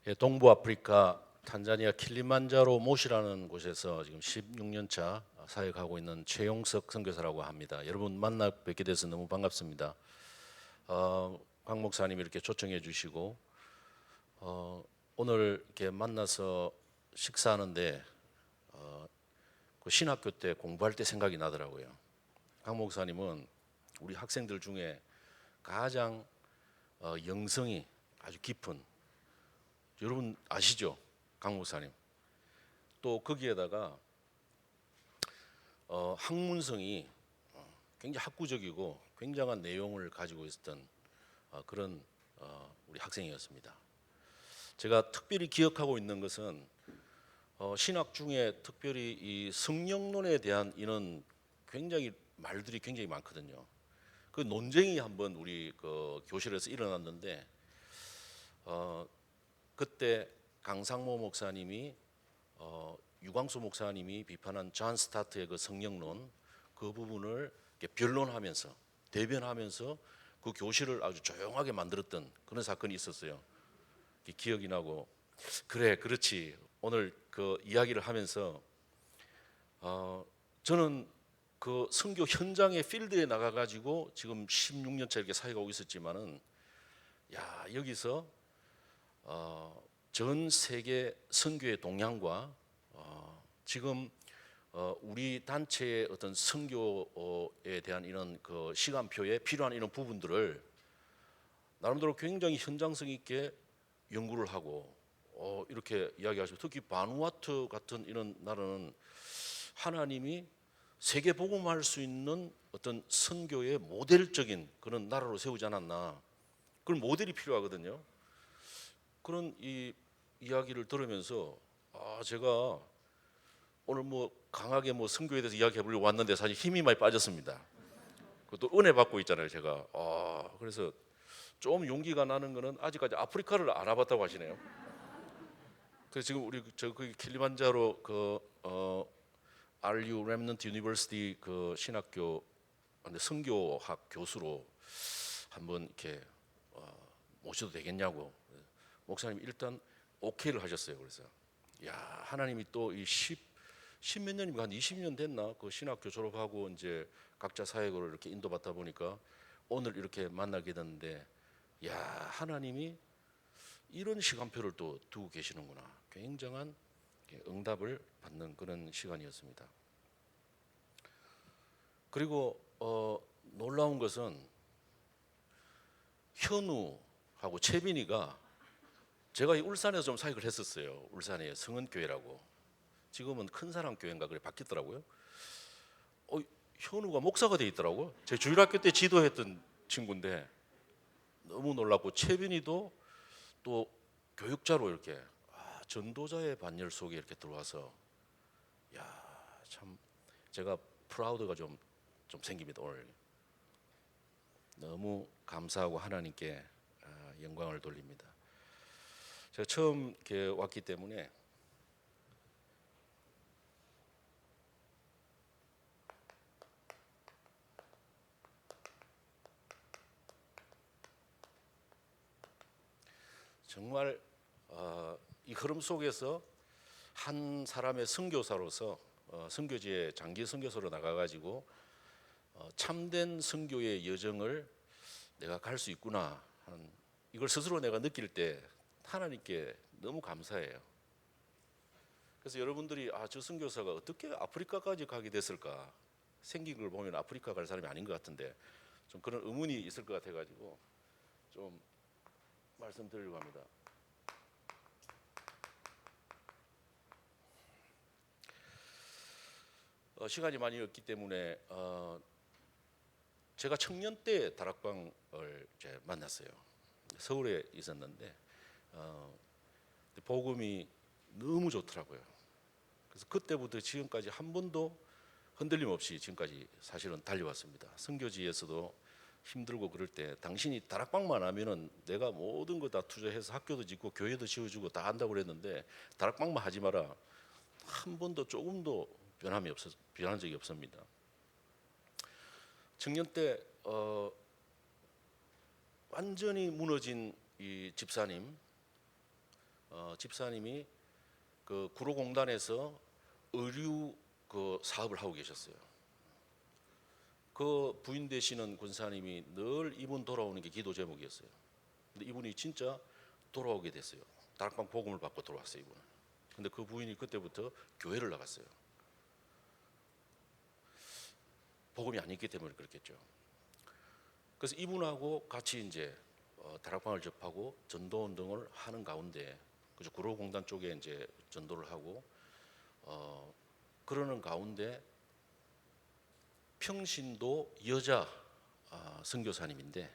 예, 동부 아프리카 탄자니아 킬리만자로 모시라는 곳에서 지금 16년 차 사역하고 있는 최용석 선교사라고 합니다. 여러분 만나 뵙게 돼서 너무 반갑습니다. 강 목사님이 이렇게 초청해 주시고 오늘 이렇게 만나서 식사하는데 그 신학교 때 공부할 때 생각이 나더라고요. 강 목사님은 우리 학생들 중에 가장 영성이 아주 깊은, 여러분 아시죠? 강 목사님. 또 거기에다가 학문성이 굉장히 학구적이고 굉장한 내용을 가지고 있었던 그런 우리 학생이었습니다. 제가 특별히 기억하고 있는 것은 신학 중에 특별히 이 성령론에 대한 이런 굉장히 말들이 굉장히 많거든요. 그 논쟁이 한번 우리 그 교실에서 일어났는데 그때 강상모 목사님이 유광수 목사님이 비판한 존 스타트의 그 성령론 그 부분을 변론하면서 대변하면서 그 교실을 아주 조용하게 만들었던 그런 사건이 있었어요. 기억이 나고, 그래 그렇지, 오늘 그 이야기를 하면서 저는 그 선교 현장의 필드에 나가 가지고 지금 16년째 이렇게 사역하고 있었지만은, 야, 여기서 전 세계 선교의 동향과 지금 우리 단체의 어떤 선교에 대한 이런 그 시간표에 필요한 이런 부분들을 나름대로 굉장히 현장성 있게 연구를 하고 이렇게 이야기하시고, 특히 바누아투 같은 이런 나라는 하나님이 세계 복음할 수 있는 어떤 선교의 모델적인 그런 나라로 세우지 않았나, 그런 모델이 필요하거든요. 그런 이 이야기를 들으면서 제가 오늘 뭐 강하게 뭐 선교에 대해서 이야기해 보려고 왔는데 사실 힘이 많이 빠졌습니다. 그것도 은혜 받고 있잖아요, 제가. 그래서 좀 용기가 나는 거는 아직까지 아프리카를 알아봤다고 하시네요. 그래서 지금 우리 그 킬리만자로 그 RU Remnant University 그 신학교 선교학 교수로 한번 이렇게 모셔도 되겠냐고 목사님 일단 오케이를 하셨어요. 그래서 야, 하나님이 또 이 십몇 년인가 한 20년 됐나 그 신학교 졸업하고 이제 각자 사역으로 이렇게 인도받다 보니까 오늘 이렇게 만나게 됐는데, 야, 하나님이 이런 시간표를 또 두고 계시는구나. 굉장한 응답을 받는 그런 시간이었습니다. 그리고 놀라운 것은 현우하고 채빈이가, 제가 이 울산에서 좀 사역을 했었어요. 울산에 성은교회라고. 지금은 큰사랑교회인가 그래 바뀌었더라고요. 현우가 목사가 돼 있더라고요. 제 주일학교 때 지도했던 친구인데 너무 놀랐고, 채빈이도 또 교육자로 이렇게 전도자의 반열 속에 이렇게 들어와서, 야, 참 제가 프라우드가 좀 생깁니다. 오늘 너무 감사하고 하나님께 영광을 돌립니다. 제가 처음 이렇게 왔기 때문에 정말 이 흐름 속에서 한 사람의 선교사로서 선교지에 장기 선교사로 나가가지고 참된 선교의 여정을 내가 갈 수 있구나 하는, 이걸 스스로 내가 느낄 때 하나님께 너무 감사해요. 그래서 여러분들이 저 선교사가 어떻게 아프리카까지 가게 됐을까, 생긴 걸 보면 아프리카 갈 사람이 아닌 것 같은데 좀 그런 의문이 있을 것 같아가지고 좀 말씀드리려고 합니다. 시간이 많이 없기 때문에 제가 청년 때 다락방을 이제 만났어요. 서울에 있었는데 복음이 너무 좋더라고요. 그래서 그때부터 지금까지 한 번도 흔들림 없이 지금까지 사실은 달려왔습니다. 선교지에서도 힘들고 그럴 때 당신이 다락방만 하면은 내가 모든 거 다 투자해서 학교도 짓고 교회도 지어주고 다 한다고 그랬는데 다락방만 하지 마라. 한 번도 조금도 변한 적이 없습니다. 청년 때 완전히 무너진 이 집사님, 집사님이 그 구로공단에서 의류 그 사업을 하고 계셨어요. 그 부인 되시는 군사님이 늘 이분 돌아오는 게 기도 제목이었어요. 근데 이분이 진짜 돌아오게 됐어요. 다락방 복음을 받고 돌아왔어요, 이분은. 근데 그 부인이 그때부터 교회를 나갔어요. 복음이 아니기 때문에 그렇겠죠. 그래서 이분하고 같이 이제 다락방을 접하고 전도 운동을 하는 가운데, 그죠, 구로공단 쪽에 이제 전도를 하고 그러는 가운데 평신도 여자 선교사님인데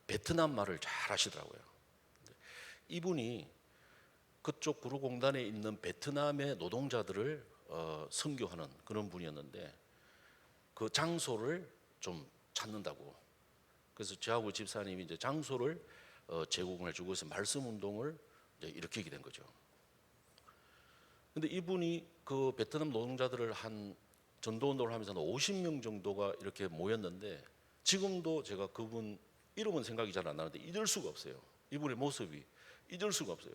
베트남 말을 잘 하시더라고요. 이분이 그쪽 구로공단에 있는 베트남의 노동자들을 선교하는 그런 분이었는데 그 장소를 좀 찾는다고. 그래서 저하고 집사님이 이제 장소를 제공을 해주고 해서 말씀 운동을 이제 일으키게 된 거죠. 근데 이분이 그 베트남 노동자들을 한 전도 운동을 하면서 50명 정도가 이렇게 모였는데 지금도 제가 그분 이름은 생각이 잘 안 나는데 잊을 수가 없어요. 이분의 모습이 잊을 수가 없어요.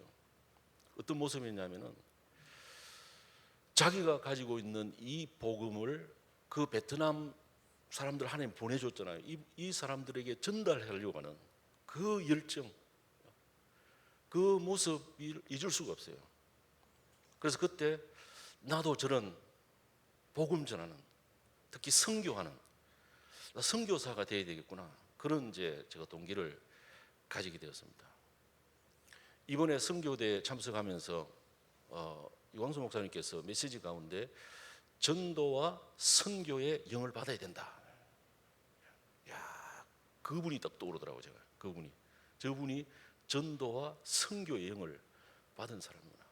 어떤 모습이냐면은 자기가 가지고 있는 이 복음을 그 베트남 사람들 하나님 보내줬잖아요. 이 사람들에게 전달하려고 하는 그 열정, 그 모습을 잊을 수가 없어요. 그래서 그때 나도 저런 복음 전하는, 특히 선교하는 선교사가 되어야 되겠구나, 그런 이제 제가 동기를 가지게 되었습니다. 이번에 선교대에 참석하면서 이광수 목사님께서 메시지 가운데 전도와 선교의 영을 받아야 된다. 야, 그분이 딱 떠오르더라고요. 제가 저분이 전도와 선교의 영을 받은 사람이구나.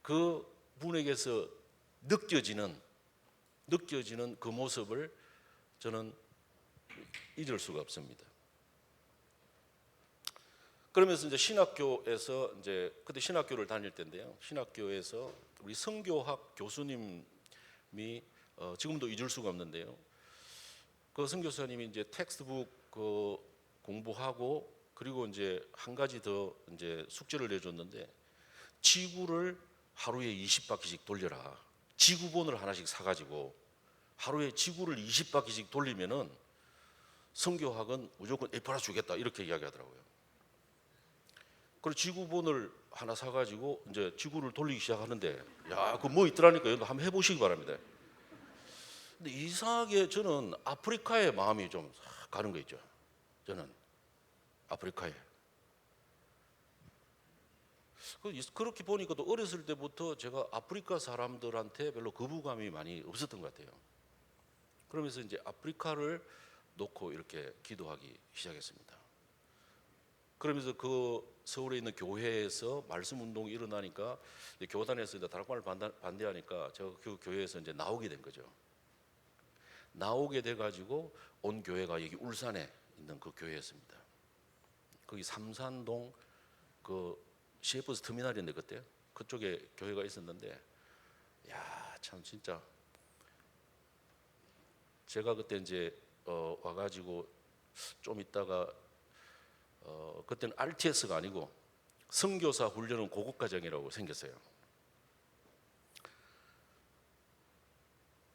그 분에게서 느껴지는 그 모습을 저는 잊을 수가 없습니다. 그러면서 이제 신학교에서 이제 그때 신학교를 다닐 때인데요. 신학교에서 우리 선교학 교수님이 지금도 잊을 수가 없는데요. 그 선교사님이 이제 텍스트북 그 공부하고 그리고 이제 한 가지 더 이제 숙제를 내줬는데 지구를 하루에 20바퀴씩 돌려라. 지구본을 하나씩 사가지고 하루에 지구를 20바퀴씩 돌리면은 선교학은 무조건 A+ 주겠다 이렇게 이야기하더라고요. 그리고 지구본을 하나 사가지고 이제 지구를 돌리기 시작하는데 야, 그 뭐 있더라니까요. 한번 해보시기 바랍니다. 근데 이상하게 저는 아프리카에 마음이 좀 가는 거 있죠. 저는 아프리카에. 그렇게 보니까 또 어렸을 때부터 제가 아프리카 사람들한테 별로 거부감이 많이 없었던 것 같아요. 그러면서 이제 아프리카를 놓고 이렇게 기도하기 시작했습니다. 그러면서 그 서울에 있는 교회에서 말씀 운동이 일어나니까 교단에서 이제 다락방을 반대하니까 제가 그 교회에서 이제 나오게 된 거죠. 나오게 돼 가지고 온 교회가 여기 울산에 있는 그 교회였습니다. 거기 삼산동 그 시외버스 터미널인데 그때 그쪽에 교회가 있었는데 야, 참 진짜 제가 그때 이제 와가지고 좀 있다가 그때는 RTS가 아니고 선교사 훈련은 고급과정이라고 생겼어요.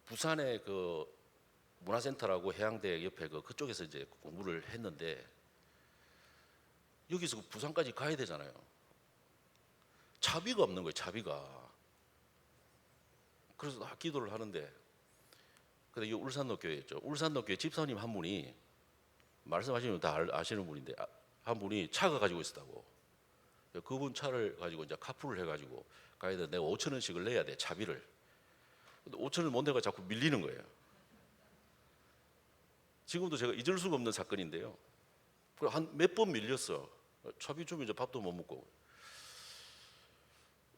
부산에 그 문화센터라고 해양대 옆에 그쪽에서 이제 공부를 했는데 여기서 부산까지 가야 되잖아요. 차비가 없는 거예요. 차비가. 그래서 기도를 하는데 근데 이 울산로 교회였죠. 울산로 교회 집사님 한 분이 말씀하시면 다 아시는 분인데 한 분이 차가 가지고 있었다고. 그분 차를 가지고 이제 카풀을 해가지고 가야 돼. 내가 5,000원씩을 내야 돼. 차비를. 근데 5,000원 못 내가 자꾸 밀리는 거예요. 지금도 제가 잊을 수가 없는 사건인데요. 한 몇 번 밀렸어. 차비 주면 이제 밥도 못 먹고.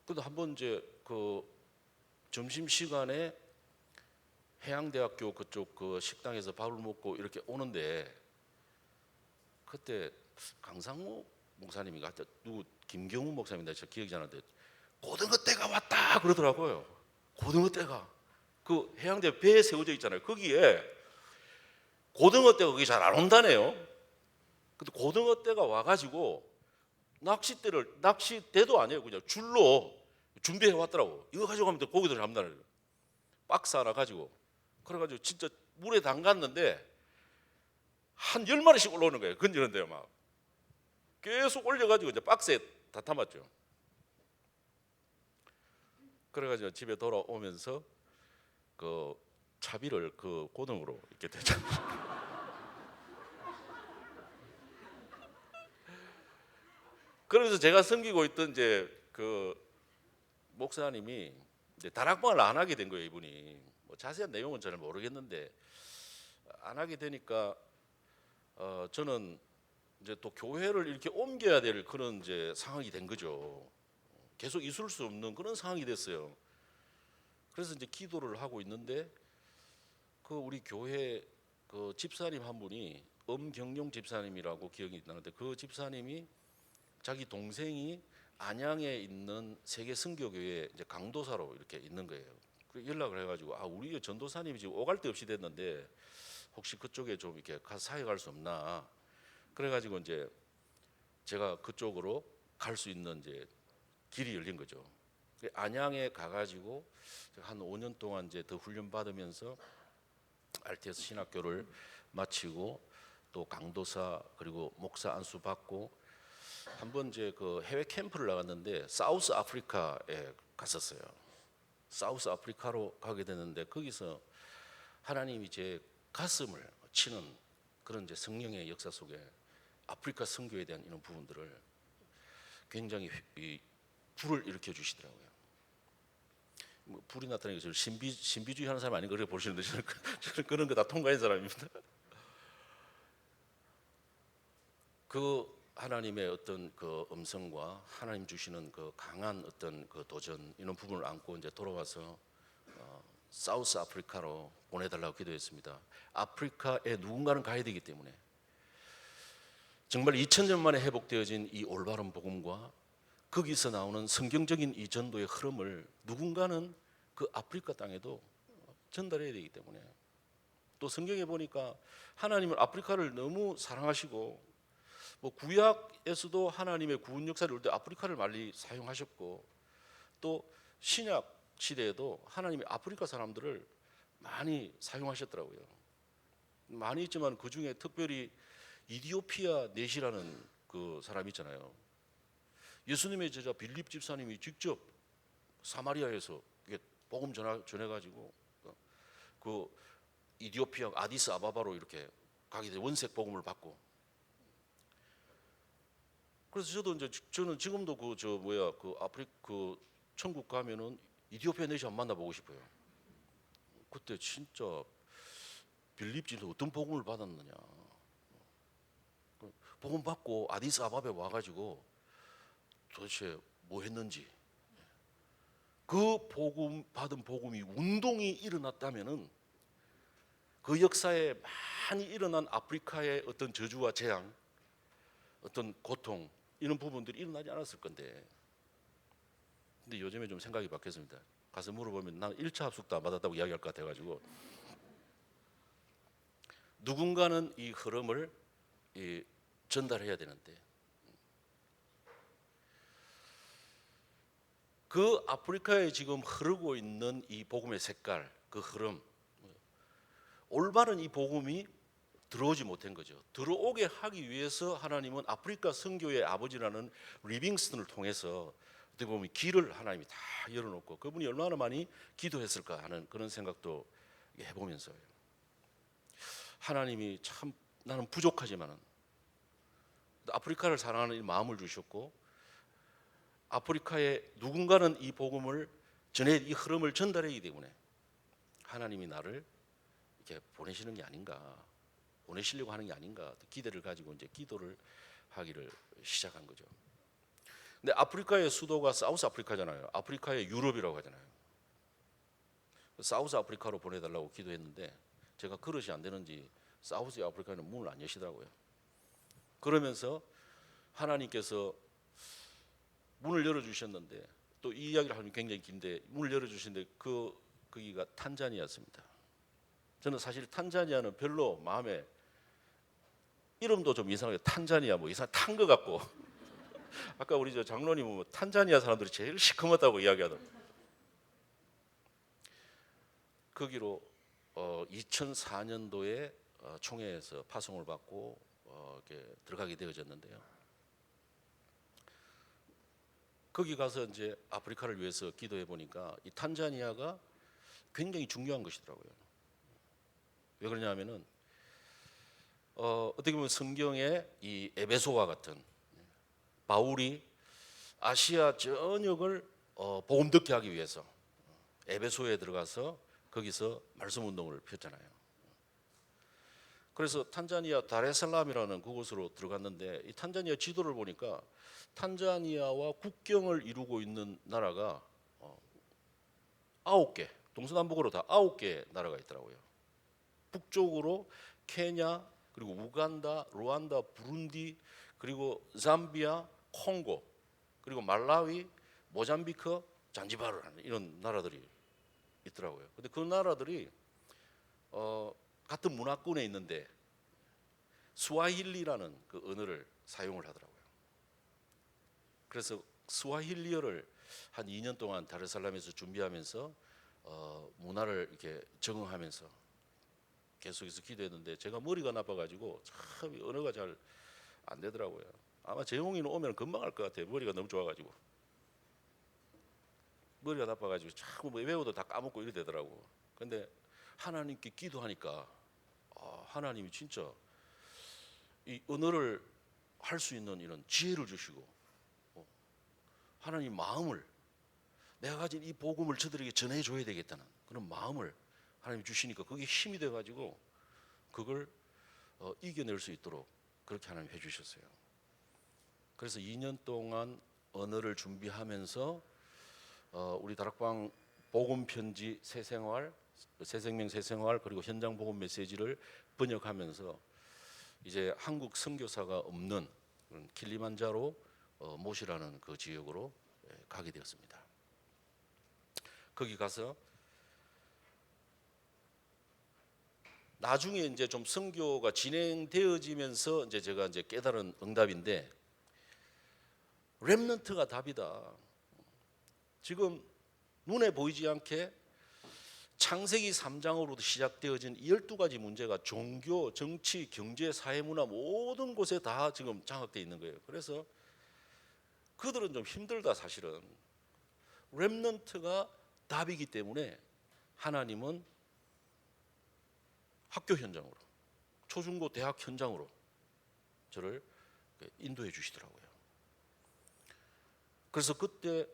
근데 한번 이제 그 점심 시간에 해양대학교 그쪽 그 식당에서 밥을 먹고 이렇게 오는데 그때 강상무 목사님인가 누구 김경우 목사님인데 저 기억이 잘 안 나는데 고등어 때가 왔다 그러더라고요. 고등어 때가 그 해양대 배에 세워져 있잖아요. 거기에 고등어 때가 거기 잘 안 온다네요. 근데 고등어 때가 와가지고 낚시대도 아니에요. 그냥 줄로 준비해 왔더라고. 이거 가지고 가면 고기들 잡는다는 거예요. 박스 하나 가지고. 그래가지고 진짜 물에 담갔는데 한 10마리씩 올라오는 거예요. 건지는데요, 막. 계속 올려가지고 이제 박스에 다 담았죠. 그래가지고 집에 돌아오면서 그 차비를 그 고등으로 이렇게 대자. 그러면서 제가 섬기고 있던 이제 그 목사님이 이제 다락방을 안 하게 된 거예요. 이분이 뭐 자세한 내용은 잘 모르겠는데 안 하게 되니까 저는 이제 또 교회를 이렇게 옮겨야 될 그런 이제 상황이 된 거죠. 계속 있을 수 없는 그런 상황이 됐어요. 그래서 이제 기도를 하고 있는데 그 우리 교회 그 집사님 한 분이 엄경용 집사님이라고 기억이 나는데 그 집사님이 자기 동생이 안양에 있는 세계 선교교회 이제 강도사로 이렇게 있는 거예요. 그 연락을 해가지고 우리 전도사님이 지금 오갈 데 없이 됐는데 혹시 그쪽에 좀 이렇게 가서 사역할 수 없나? 그래가지고 이제 제가 그쪽으로 갈 수 있는 이제 길이 열린 거죠. 안양에 가가지고 한 5년 동안 이제 더 훈련 받으면서 RTS 신학교를 마치고 또 강도사 그리고 목사 안수 받고 한번 이제 그 해외 캠프를 나갔는데 사우스 아프리카에 갔었어요. 사우스 아프리카로 가게 됐는데 거기서 하나님이 제 가슴을 치는 그런 이제 성령의 역사 속에 아프리카 선교에 대한 이런 부분들을 굉장히 불을 일으켜 주시더라고요. 뭐 불이 나타나는 것을 신비주의 하는 사람 아닌가 그렇게 보시는데 저는 그런 거 다 통과한 사람입니다. 그 하나님의 어떤 그 음성과 하나님 주시는 그 강한 어떤 그 도전 이런 부분을 안고 이제 돌아와서 사우스 아프리카로 보내달라고 기도했습니다. 아프리카에 누군가는 가야 되기 때문에 정말 2000년 만에 회복되어진 이 올바른 복음과 거기서 나오는 성경적인 이 전도의 흐름을 누군가는 그 아프리카 땅에도 전달해야 되기 때문에 또 성경에 보니까 하나님은 아프리카를 너무 사랑하시고 뭐 구약에서도 하나님의 구원 역사를 올 때 아프리카를 많이 사용하셨고 또 신약 시대에도 하나님이 아프리카 사람들을 많이 사용하셨더라고요. 많이 있지만 그 중에 특별히 이디오피아 넷이라는 그 사람이 있잖아요. 예수님의 제자 빌립 집사님이 직접 사마리아에서 복음 전해가지고 그 이디오피아 아디스 아바바로 이렇게 가게 돼 원색 복음을 받고. 그래서 저는 지금도 그 천국 가면은 이디오피아 넷이 안 만나보고 싶어요. 그때 진짜 빌립 집사 어떤 복음을 받았느냐. 복음 받고 아디스 아바바에 와가지고 도대체 뭐 했는지 그 복음 받은 복음이 운동이 일어났다면은 그 역사에 많이 일어난 아프리카의 어떤 저주와 재앙, 어떤 고통 이런 부분들이 일어나지 않았을 건데. 근데 요즘에 좀 생각이 바뀌었습니다. 가서 물어보면 난 1차 합숙도 안 받았다고 이야기할 것 같아가지고 누군가는 이 흐름을 전달해야 되는데 그 아프리카에 지금 흐르고 있는 이 복음의 색깔, 그 흐름, 올바른 이 복음이 들어오지 못한 거죠. 들어오게 하기 위해서 하나님은 아프리카 선교의 아버지라는 리빙스턴을 통해서 어떻게 보면 길을 하나님이 다 열어놓고 그분이 얼마나 많이 기도했을까 하는 그런 생각도 해보면서요. 하나님이 참 나는 부족하지만은 아프리카를 사랑하는 이 마음을 주셨고 아프리카에 누군가는 이 복음을 전해 이 흐름을 전달하기 때문에 하나님이 나를 이렇게 보내시는 게 아닌가, 보내시려고 하는 게 아닌가 기대를 가지고 이제 기도를 하기를 시작한 거죠. 근데 아프리카의 수도가 사우스 아프리카잖아요. 아프리카의 유럽이라고 하잖아요. 사우스 아프리카로 보내달라고 기도했는데 제가 그릇이 안 되는지 사우스 아프리카는 문을 안 여시더라고요. 그러면서 하나님께서 문을 열어주셨는데 또 이 이야기를 하면 굉장히 긴데 문을 열어주시는데 거기가 탄자니아였습니다. 저는 사실 탄자니아는 별로 마음에 이름도 좀 이상하게 탄자니아 뭐 이상 탄 것 같고 아까 우리 저 장로님 뭐 탄자니아 사람들이 제일 시커멓다고 이야기하던 거기로 2004년도에 총회에서 파송을 받고 이렇게 들어가게 되어졌는데요. 거기 가서 이제 아프리카를 위해서 기도해 보니까 이 탄자니아가 굉장히 중요한 것이더라고요. 왜 그러냐면은 어떻게 보면 성경의 이 에베소와 같은 바울이 아시아 전역을 복음 듣게 하기 위해서 에베소에 들어가서 거기서 말씀 운동을 폈잖아요. 그래서 탄자니아 다레살람이라는 그곳으로 들어갔는데 이 탄자니아 지도를 보니까 탄자니아와 국경을 이루고 있는 나라가 9개, 동서남북으로 다 9개 나라가 있더라고요. 북쪽으로 케냐, 그리고 우간다, 루안다, 부룬디, 그리고 잠비아, 콩고, 그리고 말라위, 모잠비크, 잔지바르 이런 나라들이 있더라고요. 근데 그 나라들이 같은 문화권에 있는데 스와힐리라는 그 언어를 사용을 하더라고요. 그래서 스와힐리어를 한 2년 동안 다르살람에서 준비하면서 문화를 이렇게 적응하면서 계속해서 기도했는데 제가 머리가 나빠가지고 참 언어가 잘 안 되더라고요. 아마 재홍이는 오면 금방 할 것 같아요. 머리가 너무 좋아가지고 머리가 나빠가지고 자꾸 뭐 외워도 다 까먹고 이래 되더라고. 근데 하나님께 기도하니까 하나님이 진짜 이 언어를 할 수 있는 이런 지혜를 주시고 하나님 마음을 내가 가진 이 복음을 저들에게 전해줘야 되겠다는 그런 마음을 하나님이 주시니까 그게 힘이 돼가지고 그걸 이겨낼 수 있도록 그렇게 하나님 해주셨어요. 그래서 2년 동안 언어를 준비하면서 우리 다락방 복음 편지 새생활, 새생명 새생활 그리고 현장 복음 메시지를 번역하면서 이제 한국 선교사가 없는 킬리만자로 모시라는 그 지역으로 가게 되었습니다. 거기 가서 나중에 이제 좀 선교가 진행되어지면서 이제 제가 이제 깨달은 응답인데 렘넌트가 답이다. 지금 눈에 보이지 않게 창세기 3장으로도 시작되어진 12가지 문제가 종교, 정치, 경제, 사회, 문화 모든 곳에 다 지금 장악되어 있는 거예요. 그래서 그들은 좀 힘들다 사실은. 렘넌트가 답이기 때문에 하나님은 학교 현장으로, 초중고 대학 현장으로 저를 인도해 주시더라고요. 그래서 그때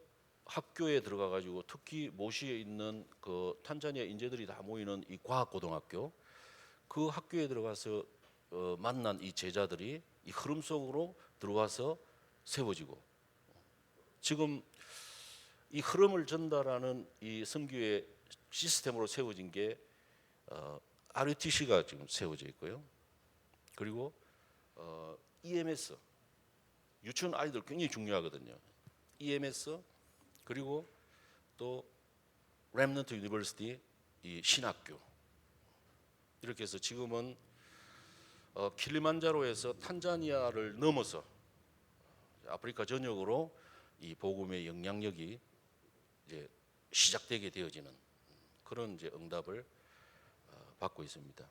학교에 들어가 가지고 특히 모시에 있는 그 탄자니아 인재들이 다 모이는 이 과학고등학교 그 학교에 들어가서 만난 이 제자들이 이 흐름 속으로 들어와서 세워지고 지금 이 흐름을 전달하는 이 선교의 시스템으로 세워진 게 RUTC가 지금 세워져 있고요. 그리고 EMS 유치원 아이들 굉장히 중요하거든요. EMS 그리고 또 렘넌트 유니버시티 이 신학교 이렇게 해서 지금은 킬리만자로에서 탄자니아를 넘어서 아프리카 전역으로 이 복음의 영향력이 이제 시작되게 되어지는 그런 이제 응답을 받고 있습니다.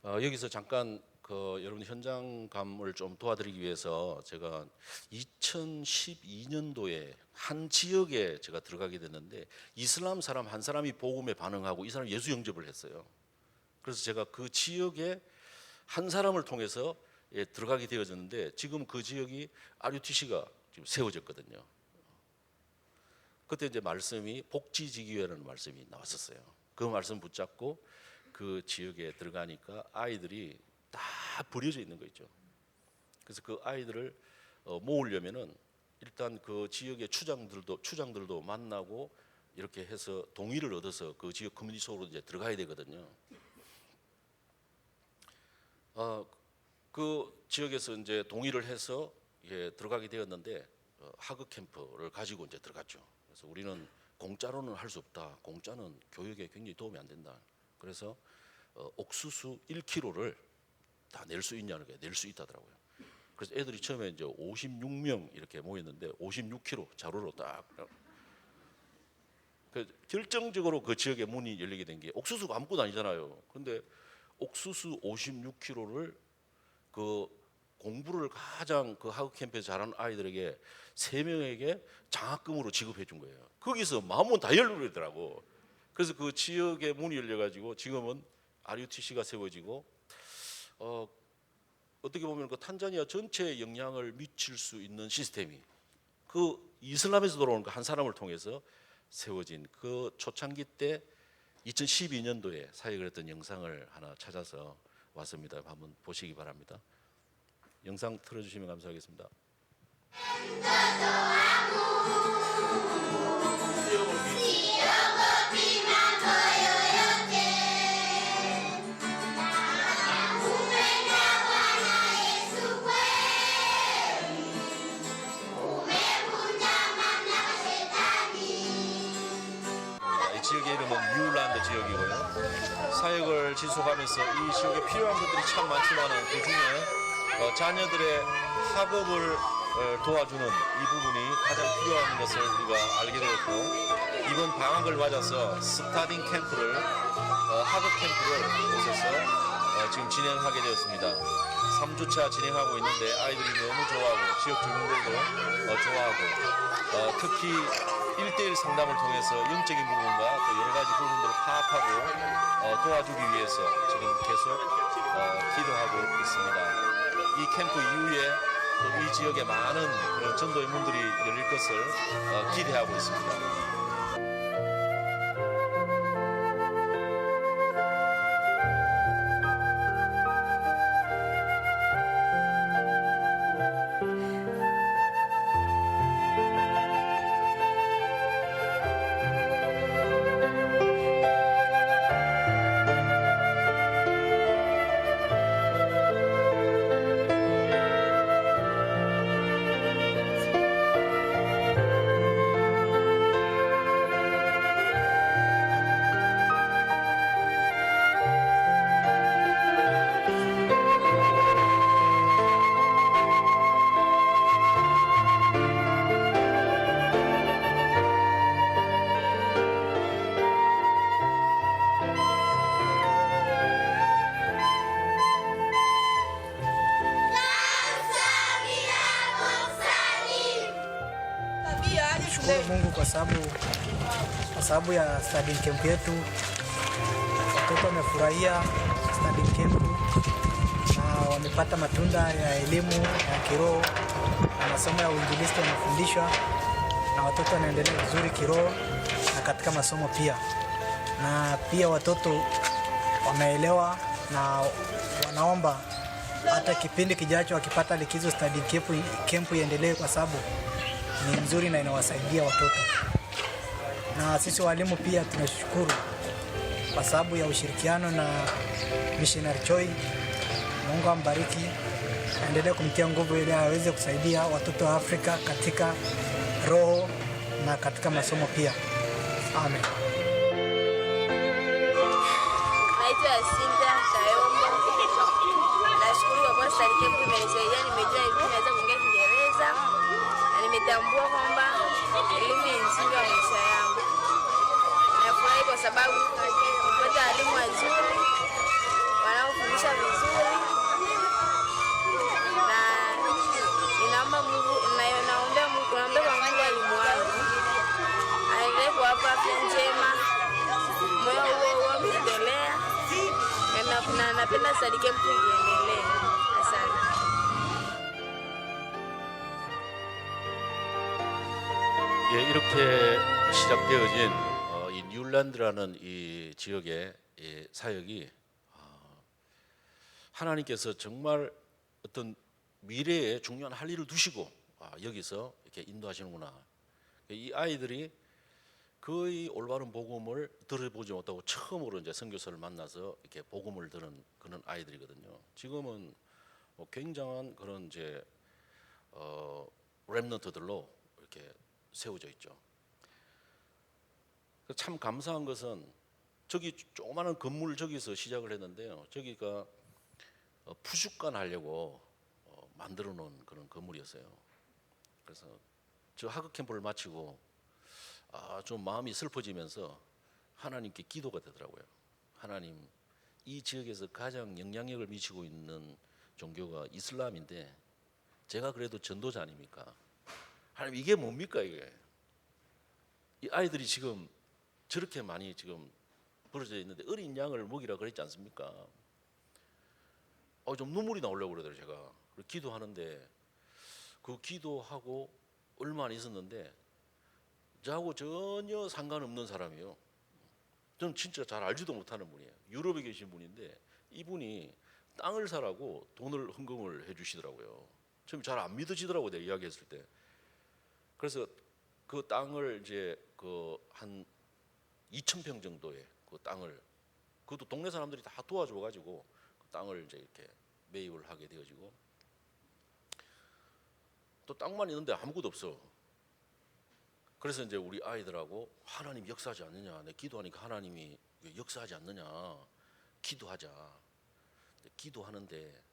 여기서 잠깐 여러분 현장감을 좀 도와드리기 위해서 제가 2012년도에 한 지역에 제가 들어가게 됐는데 이슬람 사람 한 사람이 복음에 반응하고 이 사람 예수 영접을 했어요. 그래서 제가 그 지역에 한 사람을 통해서 들어가게 되어졌는데 지금 그 지역이 RUTC가 지금 세워졌거든요. 그때 이제 말씀이 복지지교회라는 말씀이 나왔었어요. 그 말씀 붙잡고 그 지역에 들어가니까 아이들이 다 버려져 있는 거 있죠. 그래서 그 아이들을 모으려면은 일단 그 지역의 추장들도 만나고 이렇게 해서 동의를 얻어서 그 지역 커뮤니티 속으로 이제 들어가야 되거든요. 그 지역에서 이제 동의를 해서 들어가게 되었는데 하급 캠프를 가지고 이제 들어갔죠. 그래서 우리는 공짜로는 할 수 없다. 공짜는 교육에 굉장히 도움이 안 된다. 그래서 옥수수 1kg를 다 낼 수 있냐는 게 낼 수 있다더라고요. 그래서 애들이 처음에 이제 56명 이렇게 모였는데 56km 자루로 딱. 결정적으로 그 지역에 문이 열리게 된 게 옥수수가 아무것도 아니잖아요. 근데 옥수수 56kg를 그 공부를 가장 그 하급 캠프에서 잘하는 아이들에게 3명에게 장학금으로 지급해 준 거예요. 거기서 마음은 다 열리더라고. 그래서 그 지역에 문이 열려가지고 지금은 RUTC가 세워지고 어떻게 보면 그 탄자니아 전체에 영향을 미칠 수 있는 시스템이 그 이슬람에서 돌아오는 그 한 사람을 통해서 세워진 그 초창기 때 2012년도에 사역을 했던 영상을 하나 찾아서 왔습니다. 한번 보시기 바랍니다. 영상 틀어주시면 감사하겠습니다. 이 지역의 이름은 뉴란드 지역이고요. 사역을 지속하면서 이 지역에 필요한 것들이 참 많지만 그 중에 자녀들의 학업을 도와주는 이 부분이 가장 필요한 것을 우리가 알게 되었고, 이번 방학을 맞아서 스타딩 캠프를 학업 캠프를 이곳에서 지금 진행하게 되었습니다. 3주차 진행하고 있는데 아이들이 너무 좋아하고 지역 주민들도 좋아하고 특히 1대1 상담을 통해서 영적인 부분과 또 여러 가지 부분들을 파악하고 도와주기 위해서 지금 계속 기도하고 있습니다. 이 캠프 이후에 또 이 지역에 많은 그런 전도의 문들이 열릴 것을 기대하고 있습니다. Shukuru Mungu kwa sababu ya study camp yetu. Watoto wamefurahia study camp na wamepata matunda ya elimu ya kiroho na masomo ya uinjilisti wamefundishwa, na watoto wanaendelea vizuri kiroho na katika masomo pia. Na pia watoto wameelewa na wanaomba hata kipindi kijacho wakipata likizo study camp iendelee, kwa sababu ni nzuri na inawasaidia watoto. Na sisi walimu pia tunashukuru kwa sababu ya ushirikiano na Missionary Choi. Mungu ambariki, aendelee kumtia nguvu ili aweze kusaidia watoto wa Afrika katika roho na katika masomo pia. Amen. Naitwa Sinta Tayombo. Nashukuru kwa study camp imenisaidia, nimejua hivi naweza kuongea Kiingereza na nimetambua kwamba elimu ni msingi wa maisha yangu. Nafurahi kwa sababu nimepata walimu wazuri wanaofundisha vizuri, na ninaomba Mungu, naombea kwa Mungu walimu wangu aendelee kuwapa afya njema, moyo huo wa kujitolea, na napenda study camp iendelee. Asante. 예, 이렇게 시작되어진 이 뉴란드라는 이 지역의 이 사역이 하나님께서 정말 어떤 미래에 중요한 할 일을 두시고 여기서 이렇게 인도하시는구나. 이 아이들이 거의 올바른 복음을 들어보지 못하고 처음으로 이제 선교사를 만나서 이렇게 복음을 들은 그런 아이들이거든요. 지금은 뭐 굉장한 그런 이제 렘넌트들로 이렇게 세워져 있죠. 참 감사한 것은 저기 조그마한 건물 저기서 시작을 했는데요. 저기가 푸주간 하려고 만들어 놓은 그런 건물이었어요. 그래서 저 하급 캠프를 마치고 좀 마음이 슬퍼지면서 하나님께 기도가 되더라고요. 하나님, 이 지역에서 가장 영향력을 미치고 있는 종교가 이슬람인데 제가 그래도 전도자 아닙니까? 하나님, 이게 뭡니까 이게? 이 아이들이 지금 저렇게 많이 지금 벌어져 있는데 어린 양을 먹이라 그랬지 않습니까? 좀 눈물이 나오려고 그러더라고요. 제가 기도하는데 그 기도하고 얼마 안 있었는데 저하고 전혀 상관없는 사람이에요. 저는 진짜 잘 알지도 못하는 분이에요. 유럽에 계신 분인데 이분이 땅을 사라고 돈을 헌금을 해주시더라고요. 처음에 잘 안 믿어지더라고요, 내가 이야기했을 때. 그래서 그 땅을 이제 그 한 2,000평 정도의 그 땅을, 그것도 동네 사람들이 다 도와줘가지고 그 땅을 이제 이렇게 매입을 하게 되어지고, 또 땅만 있는데 아무것도 없어. 그래서 이제 우리 아이들하고 하나님 역사하지 않느냐, 내 기도하니까 하나님이 역사하지 않느냐, 기도하자. 기도하는데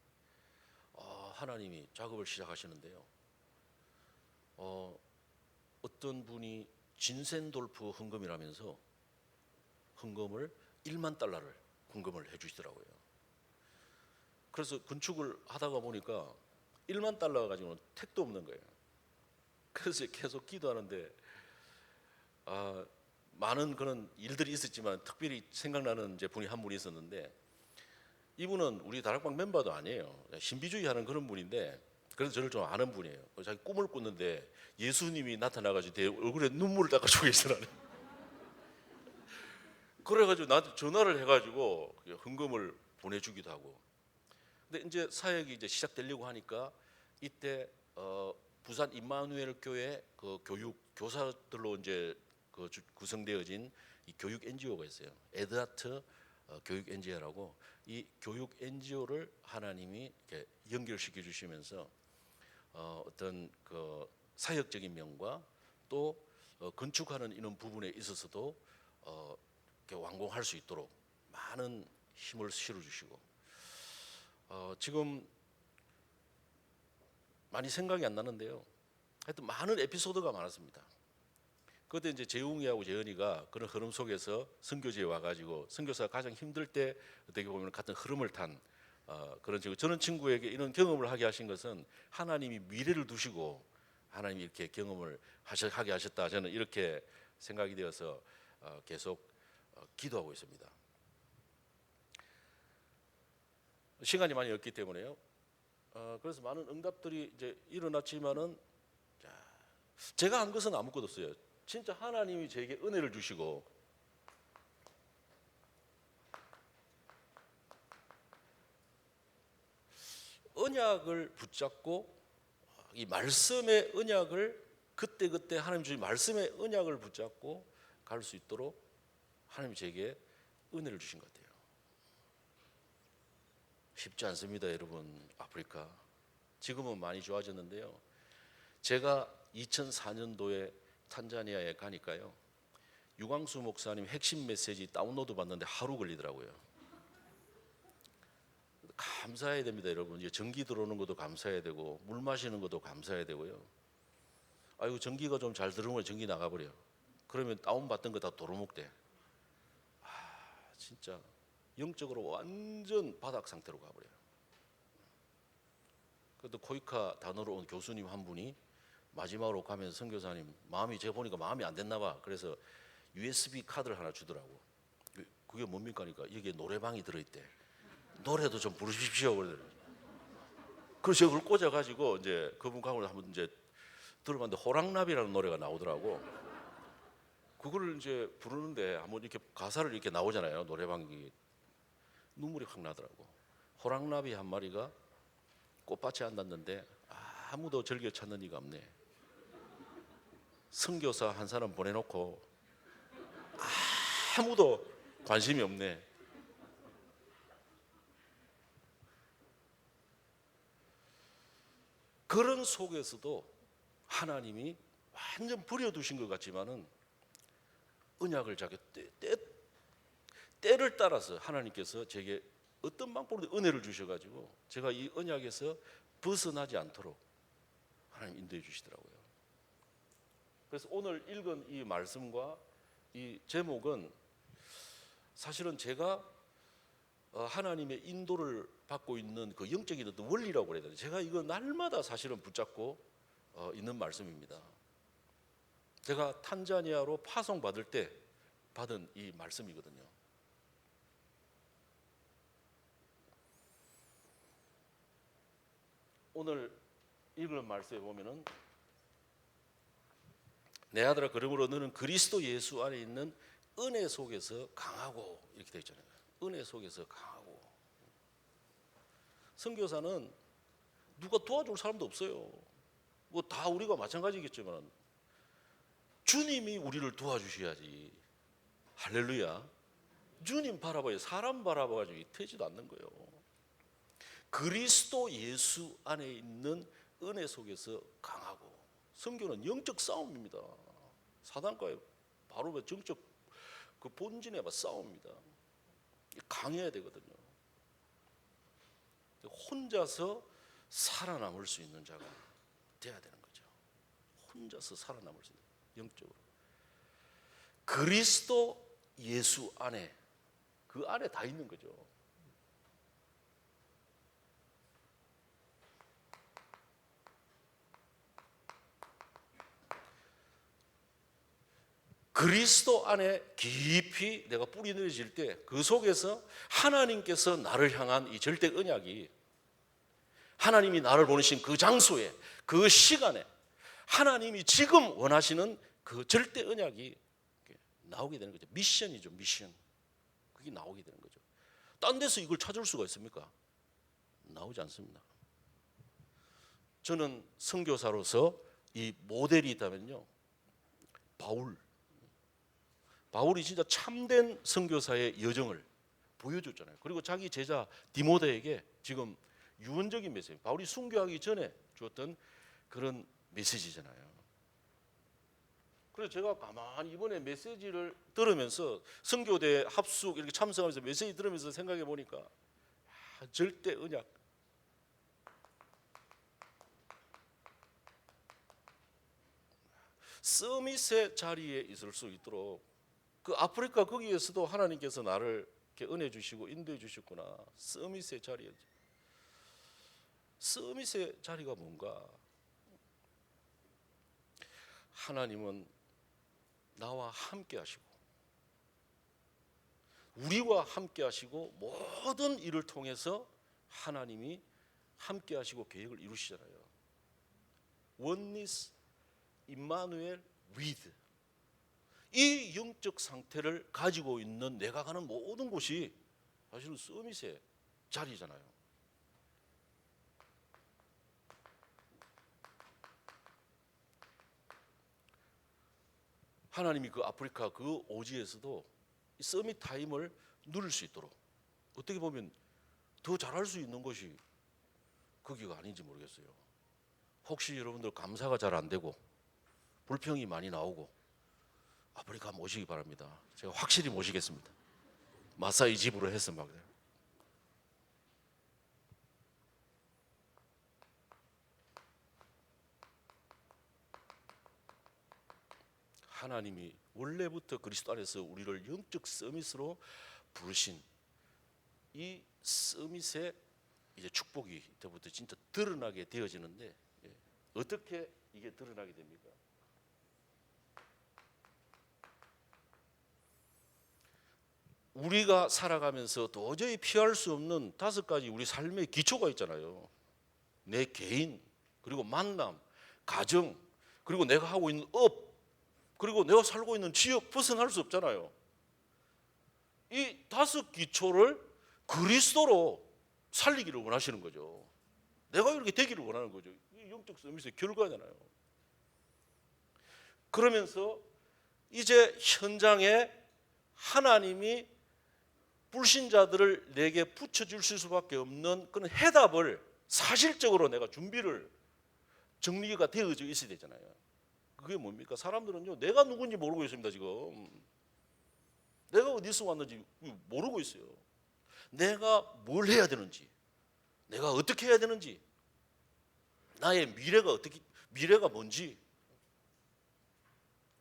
하나님이 작업을 시작하시는데요. 어떤 분이 진센돌프 헌금이라면서 헌금을 1만 달러를 헌금을 해주시더라고요. 그래서 건축을 하다가 보니까 1만 달러 가지고는 택도 없는 거예요. 그래서 계속 기도하는데 많은 그런 일들이 있었지만 특별히 생각나는 이제 분이 한 분이 있었는데, 이분은 우리 다락방 멤버도 아니에요. 신비주의 하는 그런 분인데, 그래서 저를 좀 아는 분이에요. 자기 꿈을 꿨는데 예수님이 나타나가지고 내 얼굴에 눈물을 닦아주고 계시더라고요. 그래가지고 나한테 전화를 해가지고 헌금을 보내주기도 하고. 근데 이제 사역이 이제 시작되려고 하니까 이때 부산 임마누엘 교회 그 교사들로 이제 그 구성되어진 이 교육 NGO가 있어요. 에드하트 교육 NGO라고. 이 교육 NGO를 하나님이 이렇게 연결시켜 주시면서 어떤 그 사역적인 면과 또 건축하는 이런 부분에 있어서도 이렇게 완공할 수 있도록 많은 힘을 실어 주시고, 지금 많이 생각이 안 나는데요. 하여튼 많은 에피소드가 많았습니다. 그때 이제 재웅이하고 재현이가 그런 흐름 속에서 선교지에 와가지고 선교사가 가장 힘들 때 어떻게 보면 같은 흐름을 탄 그런 친구. 저는 친구에게 이런 경험을 하게 하신 것은 하나님이 미래를 두시고 하나님이 이렇게 경험을 하게 하셨다. 저는 이렇게 생각이 되어서 계속 기도하고 있습니다. 시간이 많이 없기 때문에요. 그래서 많은 응답들이 이제 일어났지만은 제가 한 것은 아무것도 없어요. 진짜 하나님이 저에게 은혜를 주시고 언약을 붙잡고 이 말씀의 언약을 그때 하나님 주신 말씀의 언약을 붙잡고 갈 수 있도록 하나님이 제게 은혜를 주신 것 같아요. 쉽지 않습니다, 여러분. 아프리카 지금은 많이 좋아졌는데요. 제가 2004년도에 탄자니아에 가니까요, 유광수 목사님 핵심 메시지 다운로드 받는데 하루 걸리더라고요. 감사해야 됩니다, 여러분. 이제 전기 들어오는 것도 감사해야 되고 물 마시는 것도 감사해야 되고요. 아이고, 전기가 좀 잘 들어오면 전기 나가버려. 그러면 다운 받던 거 다 도로묵대. 진짜 영적으로 완전 바닥 상태로 가버려요. 그래도 코이카 단으로 온 교수님 한 분이 마지막으로 가면서 선교사님 마음이, 제가 보니까 마음이 안 됐나 봐. 그래서 USB 카드를 하나 주더라고. 그게 뭡니까 하니까 여기에 노래방이 들어있대. 노래도 좀 부르십시오. 그러더라고요. 그래서 제가 그걸 꽂아가지고 이제 그분 가고 한번 이제 들어봤는데 호랑나비라는 노래가 나오더라고. 그거를 이제 부르는데 한번 이렇게 가사를 이렇게 나오잖아요. 노래방이. 눈물이 확 나더라고. 호랑나비 한 마리가 꽃밭에 앉았는데 아무도 즐겨 찾는 이가 없네. 선교사 한 사람 보내놓고 아무도 관심이 없네. 그런 속에서도 하나님이 완전 버려두신 것 같지만은 언약을 자기 때를 따라서 하나님께서 제게 어떤 방법으로 은혜를 주셔가지고 제가 이 언약에서 벗어나지 않도록 하나님 인도해 주시더라고요. 그래서 오늘 읽은 이 말씀과 이 제목은 사실은 제가 하나님의 인도를 받고 있는 그 영적인 어떤 원리라고 그래야 되나, 제가 이거 날마다 사실은 붙잡고 있는 말씀입니다. 제가 탄자니아로 파송 받을 때 받은 이 말씀이거든요. 오늘 읽은 말씀에 보면은 내 아들아 그러므로 너는 그리스도 예수 안에 있는 은혜 속에서 강하고 이렇게 되어 있잖아요. 은혜 속에서 강하고. 선교사는 누가 도와줄 사람도 없어요. 뭐 다 우리가 마찬가지겠지만 주님이 우리를 도와주셔야지. 할렐루야. 주님 바라봐야, 사람 바라봐가지고 되지도 않는 거예요. 그리스도 예수 안에 있는 은혜 속에서 강하고. 선교는 영적 싸움입니다. 사단과의 바로 정적 그 본진의 싸움입니다. 강해야 되거든요. 혼자서 살아남을 수 있는 자가 돼야 되는 거죠. 혼자서 살아남을 수 있는, 영적으로. 그리스도 예수 안에, 그 안에 다 있는 거죠. 그리스도 안에 깊이 내가 뿌리 내려질 때 그 속에서 하나님께서 나를 향한 이 절대 언약이, 하나님이 나를 보내신 그 장소에, 그 시간에 하나님이 지금 원하시는 그 절대 언약이 나오게 되는 거죠. 미션이죠, 미션. 그게 나오게 되는 거죠. 딴 데서 이걸 찾을 수가 있습니까? 나오지 않습니다. 저는 선교사로서 이 모델이 있다면요, 바울이 진짜 참된 선교사의 여정을 보여줬잖아요. 그리고 자기 제자 디모데에게 지금 유언적인 메시지, 바울이 순교하기 전에 주었던 그런 메시지잖아요. 그래서 제가 가만히 이번에 메시지를 들으면서, 선교대 합숙 이렇게 참석하면서 메시지 들으면서 생각해 보니까 절대 언약, 서밋의 자리에 있을 수 있도록, 그 아프리카 거기에서도 하나님께서 나를 이렇게 은혜 주시고 인도해 주셨구나. 서밋의 자리에. 서밋의 자리가 뭔가? 하나님은 나와 함께 하시고 우리와 함께 하시고 모든 일을 통해서 하나님이 함께 하시고 계획을 이루시잖아요. Oneness, 임마누엘, with. 이 영적 상태를 가지고 있는 내가 가는 모든 곳이 사실은 서밋의 자리잖아요. 하나님이 그 아프리카 그 오지에서도 이 서밋 타임을 누릴 수 있도록, 어떻게 보면 더 잘할 수 있는 것이 거기가 아닌지 모르겠어요. 혹시 여러분들 감사가 잘 안 되고 불평이 많이 나오고 아프리카 모시기 바랍니다. 제가 확실히 모시겠습니다. 마사이 집으로 해서 막. 하나님이 원래부터 그리스도 안에서 우리를 영적 서밋으로 부르신 이 서밋의 이제 축복이 이때부터 진짜 드러나게 되어지는데, 어떻게 이게 드러나게 됩니까? 우리가 살아가면서 도저히 피할 수 없는 5가지 우리 삶의 기초가 있잖아요. 내 개인, 그리고 만남, 가정, 그리고 내가 하고 있는 업, 그리고 내가 살고 있는 지역 벗어날 수 없잖아요. 이 5 기초를 그리스도로 살리기를 원하시는 거죠. 내가 이렇게 되기를 원하는 거죠. 이 영적 서밋의 결과잖아요. 그러면서 이제 현장에 하나님이 불신자들을 내게 붙여줄 수밖에 없는 그런 해답을 사실적으로 내가 준비를, 정리가 되어져 있어야 되잖아요. 그게 뭡니까? 사람들은요, 내가 누군지 모르고 있습니다. 지금 내가 어디서 왔는지 모르고 있어요. 내가 뭘 해야 되는지, 내가 어떻게 해야 되는지, 나의 미래가 뭔지,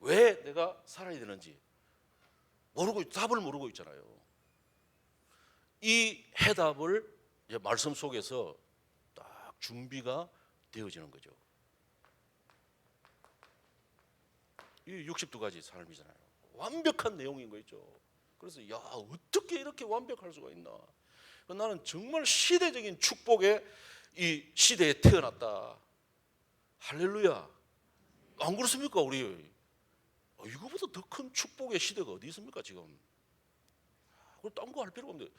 왜 내가 살아야 되는지 답을 모르고 있잖아요. 이 해답을 이제 말씀 속에서 딱 준비가 되어지는 거죠. 이 62가지 삶이잖아요. 완벽한 내용인 거 있죠. 그래서 야, 어떻게 이렇게 완벽할 수가 있나? 나는 정말 시대적인 축복의 이 시대에 태어났다. 할렐루야. 안 그렇습니까, 우리? 이거보다 더 큰 축복의 시대가 어디 있습니까, 지금? 딴 거 할 필요가 없는데,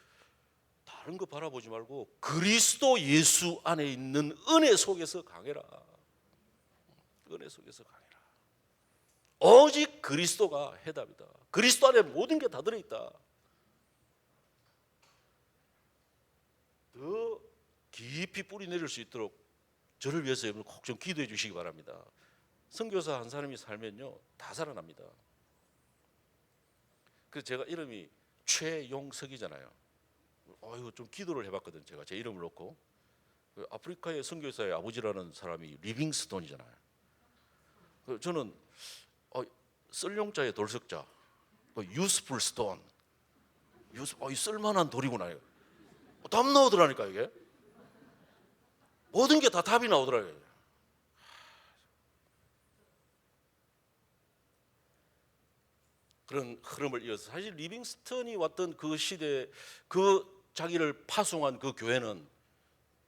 다른 거 바라보지 말고 그리스도 예수 안에 있는 은혜 속에서 강해라. 은혜 속에서 강해라. 오직 그리스도가 해답이다. 그리스도 안에 모든 게 다 들어있다. 더 깊이 뿌리 내릴 수 있도록 저를 위해서 여러분 꼭 좀 기도해 주시기 바랍니다. 선교사 한 사람이 살면요 다 살아납니다. 그래서 제가 이름이 최용석이잖아요. 이거 좀 기도를 해봤거든. 제가 제 이름을 놓고 아프리카의 선교사의 아버지라는 사람이 리빙스톤이잖아요. 저는 쓸용자의 돌석자, 유스풀 스톤, 쓸만한 돌이구나. 답 나오더라니까. 이게 모든 게 다 답이 나오더라고요. 그런 흐름을 이어서 사실 리빙스턴이 왔던 그 시대, 그 자기를 파송한 그 교회는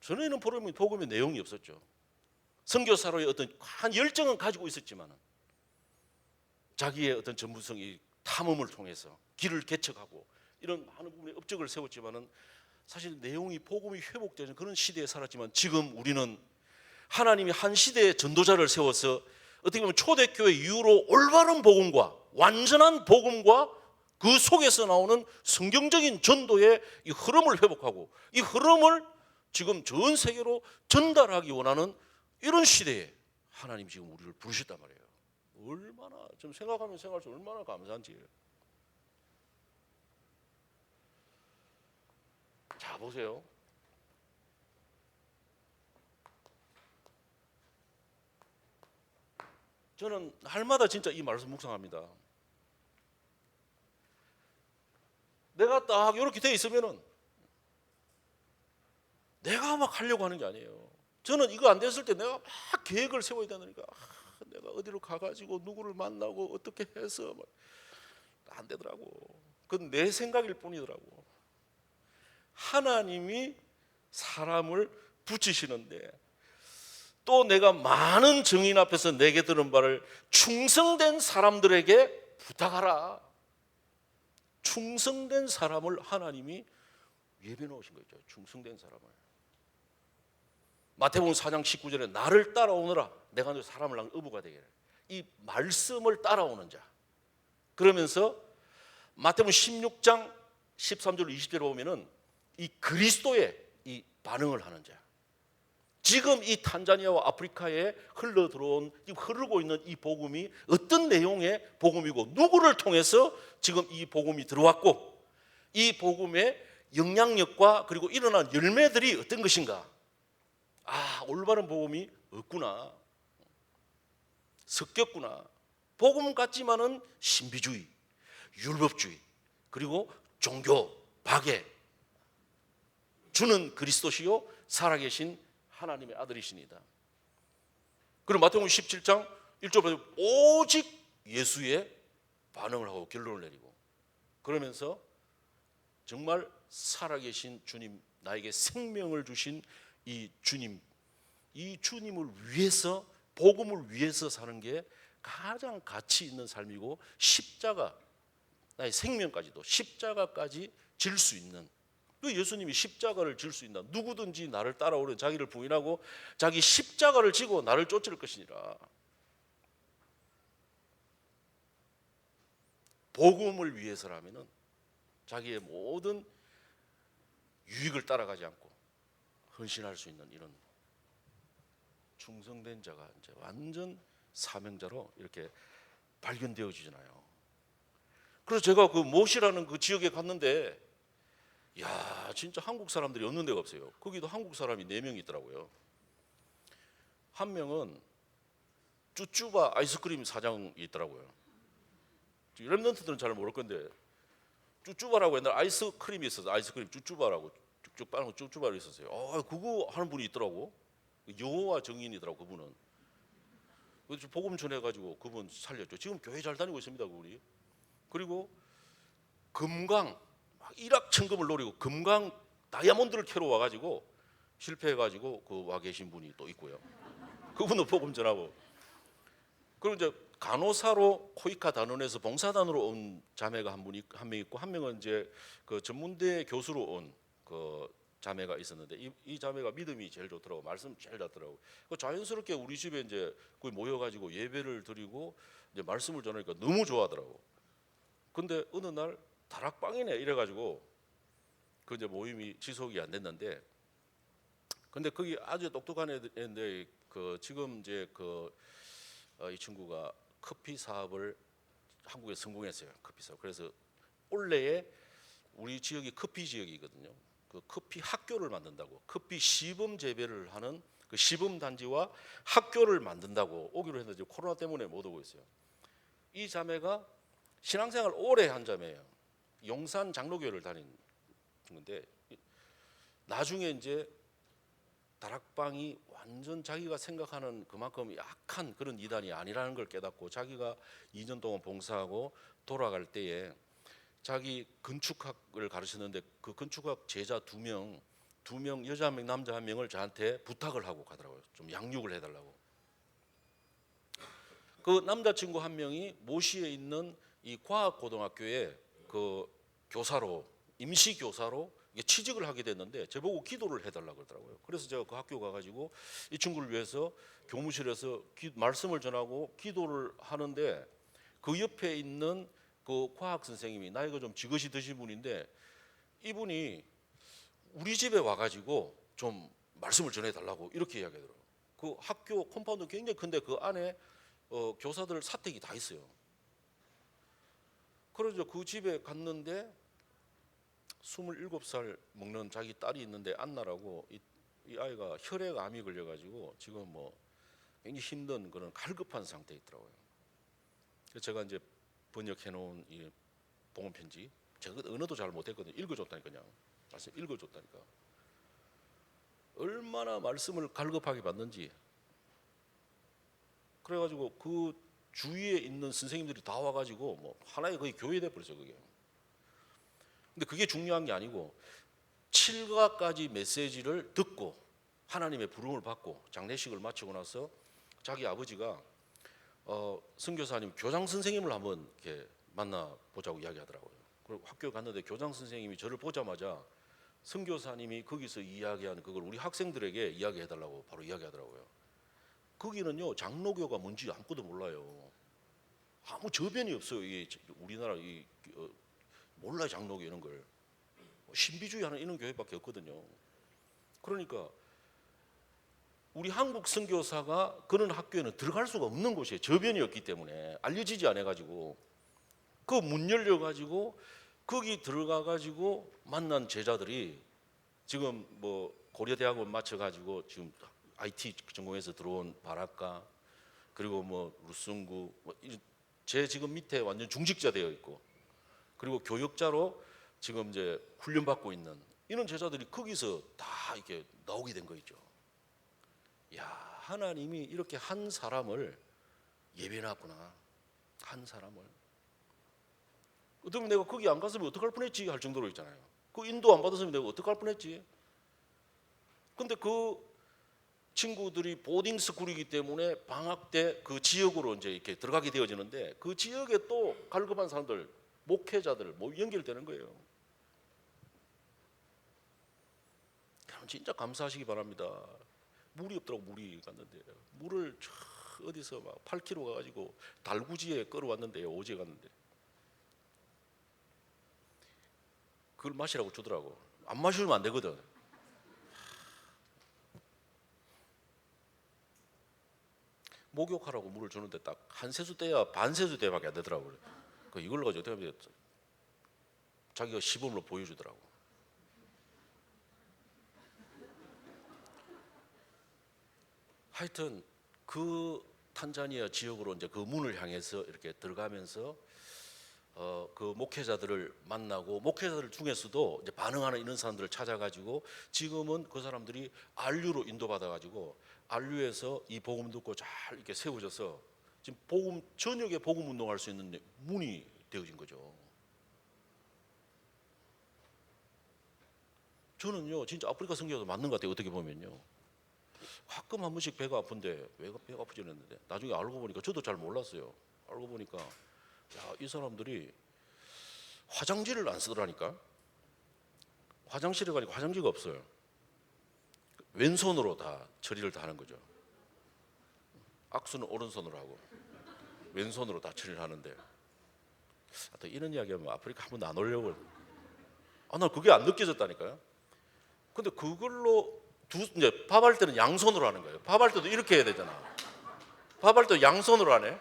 전에는 복음의 내용이 없었죠. 선교사로의 어떤 한 열정은 가지고 있었지만 자기의 어떤 전문성이 탐험을 통해서 길을 개척하고 이런 많은 부분에 업적을 세웠지만은 사실 내용이 복음이 회복되는 그런 시대에 살았지만 지금 우리는 하나님이 한 시대의 전도자를 세워서 어떻게 보면 초대교회 이후로 올바른 복음과 완전한 복음과 그 속에서 나오는 성경적인 전도의 이 흐름을 회복하고 이 흐름을 지금 전 세계로 전달하기 원하는 이런 시대에 하나님 지금 우리를 부르셨단 말이에요. 얼마나 좀 생각할수록 얼마나 감사한지. 자, 보세요. 저는 날마다 진짜 이 말씀 묵상합니다. 내가 딱 이렇게 돼 있으면은 내가 막 하려고 하는 게 아니에요. 저는 이거 안 됐을 때 내가 막 계획을 세워야 되니까 내가 어디로 가가지고 누구를 만나고 어떻게 해서 안 되더라고. 그건 내 생각일 뿐이더라고. 하나님이 사람을 붙이시는데 또 내가 많은 증인 앞에서 내게 들은 바를 충성된 사람들에게 부탁하라. 충성된 사람을 하나님이 예배 놓으신 거죠. 충성된 사람을. 마태복음 4장 19절에 나를 따라오너라. 내가 너 사람을 낳은 어부가 되게. 이 말씀을 따라오는 자. 그러면서 마태복음 16장 13절 20절에 보면은 이 그리스도의 이 반응을 하는 자. 지금 이 탄자니아와 아프리카에 흘러 들어온 흐르고 있는 이 복음이 어떤 내용의 복음이고 누구를 통해서 지금 이 복음이 들어왔고 이 복음의 영향력과 그리고 일어난 열매들이 어떤 것인가. 올바른 복음이 없구나. 섞였구나. 복음 같지만은 신비주의, 율법주의, 그리고 종교, 박해. 주는 그리스도시요 살아계신 하나님의 아들이시니다. 그럼 마태복음 17장 1절부터 오직 예수의 반응을 하고 결론을 내리고 그러면서 정말 살아계신 주님, 나에게 생명을 주신 이 주님, 이 주님을 위해서 복음을 위해서 사는 게 가장 가치 있는 삶이고 십자가, 나의 생명까지도 십자가까지 질 수 있는 예수님이 십자가를 질 수 있나. 누구든지 나를 따라오려 자기를 부인하고 자기 십자가를 지고 나를 쫓을 것이니라. 복음을 위해서라면은 자기의 모든 유익을 따라가지 않고 헌신할 수 있는 이런 충성된 자가 이제 완전 사명자로 이렇게 발견되어지잖아요. 그래서 제가 그 못이라는 그 지역에 갔는데 야, 진짜 한국 사람들이 없는 데가 없어요. 거기도 한국 사람이 4명 있더라고요. 한 명은 쭈쭈바 아이스크림 사장이 있더라고요. 랩런트들은 잘 모를 건데 쭈쭈바라고 옛날 아이스크림이 있었어요. 아이스크림 쭈쭈바라고 쭉쭉 빠는 거 쭈쭈바로 있었어요. 그거 하는 분이 있더라고. 영어와 정인이더라고 그분은. 그래서 복음 전해가지고 그분 살렸죠. 지금 교회 잘 다니고 있습니다 그분이. 그리고 금강 일확천금을 노리고 금강 다이아몬드를 캐러 와가지고 실패해가지고 그 와 계신 분이 또 있고요. 그분은 복음 전하고. 그리고 이제 간호사로 코이카 단원에서 봉사단으로 온 자매가 한 명 있고 한 명은 이제 그 전문대 교수로 온 그 자매가 있었는데 이 자매가 믿음이 제일 좋더라고. 말씀 제일 낫더라고. 그 자연스럽게 우리 집에 이제 거기 모여가지고 예배를 드리고 이제 말씀을 전하니까 너무 좋아하더라고. 근데 어느 날 다락방이네 이래가지고 그 이제 모임이 지속이 안 됐는데, 근데 거기 아주 똑똑한 애인데 그 지금 이제 이 친구가 커피 사업을 한국에 성공했어요. 커피 사업. 그래서 올해에 우리 지역이 커피 지역이거든요. 그 커피 학교를 만든다고, 커피 시범 재배를 하는 그 시범 단지와 학교를 만든다고 오기로 했는데 코로나 때문에 못 오고 있어요. 이 자매가 신앙생활 오래 한 자매예요. 용산 장로교를 다닌 건데 나중에 이제 다락방이 완전 자기가 생각하는 그만큼 약한 그런 이단이 아니라는 걸 깨닫고 자기가 2년 동안 봉사하고 돌아갈 때에 자기 건축학을 가르쳤는데 그 건축학 제자 2명 여자 1명 남자 1명을 저한테 부탁을 하고 가더라고요. 좀 양육을 해달라고. 그 남자친구 1명이 모시에 있는 이 과학고등학교에 그 교사로 임시 교사로 취직을 하게 됐는데 저보고 기도를 해달라고 그러더라고요. 그래서 제가 그 학교 가가지고 이 친구를 위해서 교무실에서 말씀을 전하고 기도를 하는데 그 옆에 있는 그 과학 선생님이 나이가 좀 지긋이 드신 분인데 이분이 우리 집에 와가지고 좀 말씀을 전해달라고 이렇게 이야기하더라고요. 그 학교 컴파운드 굉장히 큰데 그 안에 교사들 사택이 다 있어요. 그래서 그 집에 갔는데 27살 먹는 자기 딸이 있는데 안나라고 이 아이가 혈액암이 걸려가지고 지금 뭐 굉장히 힘든 그런 갈급한 상태에 있더라고요. 그래서 제가 이제 번역해 놓은 이 봉헌 편지, 제가 언어도 잘 못했거든요. 읽어줬다니까 그냥 말씀 읽어줬다니까. 얼마나 말씀을 갈급하게 받는지. 그래가지고 그 주위에 있는 선생님들이 다 와가지고 뭐 하나의 거의 교회 돼 버렸어요 그게. 근데 그게 중요한 게 아니고 7가까지 메시지를 듣고 하나님의 부름을 받고 장례식을 마치고 나서 자기 아버지가 선교사님 교장 선생님을 한번 이렇게 만나 보자고 이야기하더라고요. 그리고 학교에 갔는데 교장 선생님이 저를 보자마자 선교사님이 거기서 이야기하는 그걸 우리 학생들에게 이야기해달라고 바로 이야기하더라고요. 거기는요 장로교가 뭔지 아무것도 몰라요. 아무 저변이 없어요. 이게 우리나라 몰라요 장로교 이런 걸. 신비주의하는 이런 교회밖에 없거든요. 그러니까 우리 한국 선교사가 그런 학교에는 들어갈 수가 없는 곳이에요. 저변이 없기 때문에 알려지지 않아가지고 그 문 열려가지고 거기 들어가가지고 만난 제자들이 지금 뭐 고려대학원 마쳐가지고 지금 IT 전공해서 들어온 바라카 그리고 뭐 루승구 제 지금 밑에 완전 중직자 되어 있고 그리고 교역자로 지금 이제 훈련받고 있는 이런 제자들이 거기서 다 이렇게 나오게 된 거 있죠. 야, 하나님이 이렇게 한 사람을 예배해놨구나. 한 사람을. 어쩌면 내가 거기 안 갔으면 어떡할 뻔했지 할 정도로 있잖아요. 그 인도 안 받았으면 내가 어떡할 뻔했지. 근데 그 친구들이 보딩 스쿨이기 때문에 방학 때 그 지역으로 이제 이렇게 들어가게 되어지는데 그 지역에 또 갈급한 사람들, 목회자들 뭐 연결되는 거예요. 여러분 진짜 감사하시기 바랍니다. 물이 없더라고. 물이 갔는데 물을 어디서 막 8km 가가지고 달구지에 끌어왔는데요. 어제 갔는데 그걸 마시라고 주더라고. 안 마시면 안 되거든. 목욕하라고 물을 주는데 딱 한 세수대야 반 세수대밖에 안 되더라고요. 이걸로 가지고 어떻게 하면 자기가 시범으로 보여주더라고. 하여튼 그 탄자니아 지역으로 이제 그 문을 향해서 이렇게 들어가면서 그 목회자들을 만나고 목회자들 중에서도 이제 반응하는 이런 사람들을 찾아가지고 지금은 그 사람들이 안류로 인도받아가지고 안류에서 이 복음 듣고 잘 이렇게 세워져서 지금 저녁에 복음 운동할 수 있는 문이 되어진 거죠. 저는요 진짜 아프리카 선교도 맞는 것 같아요. 어떻게 보면요. 가끔 한 번씩 배가 아픈데 왜 배가 아프지 않는데 나중에 알고 보니까 저도 잘 몰랐어요. 알고 보니까 이 사람들이 화장지를 안 쓰더라니까. 화장실에 가니까 화장지가 없어요. 왼손으로 다 처리를 다 하는 거죠. 악수는 오른손으로 하고 왼손으로 다 처리를 하는데 또 이런 이야기하면 아프리카 한 번도 안 오려고. 나 그게 안 느껴졌다니까요. 근데 그걸로 이제 밥할 때는 양손으로 하는 거예요. 밥할 때도 이렇게 해야 되잖아. 밥할 때도 양손으로 하네.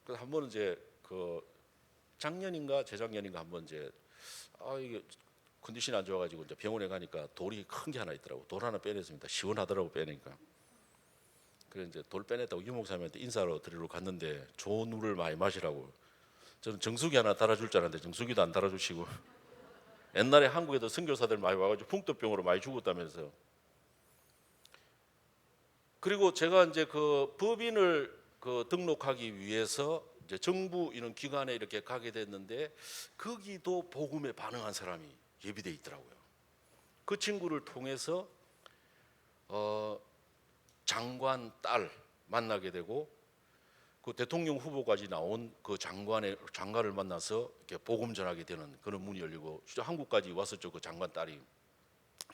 그래서 한 번은 이제 그 작년인가 재작년인가 한번 이제 이게 컨디션이 안 좋아가지고 이제 병원에 가니까 돌이 큰 게 하나 있더라고. 돌 하나 빼냈습니다. 시원하더라고 빼니까. 그래서 이제 돌 빼냈다고 유 목사님한테 인사로 드리러 갔는데 좋은 물을 많이 마시라고. 저는 정수기 하나 달아줄 줄 알았는데 정수기도 안 달아주시고. 옛날에 한국에도 선교사들 많이 와가지고 풍토병으로 많이 죽었다면서. 그리고 제가 이제 그 법인을 등록하기 위해서 이제 정부 이런 기관에 이렇게 가게 됐는데 거기도 복음에 반응한 사람이 예비돼 있더라고요. 그 친구를 통해서 장관 딸 만나게 되고 그 대통령 후보까지 나온 그 장관을 만나서 이렇게 복음 전하게 되는 그런 문이 열리고 한국까지 왔었죠. 그 장관 딸이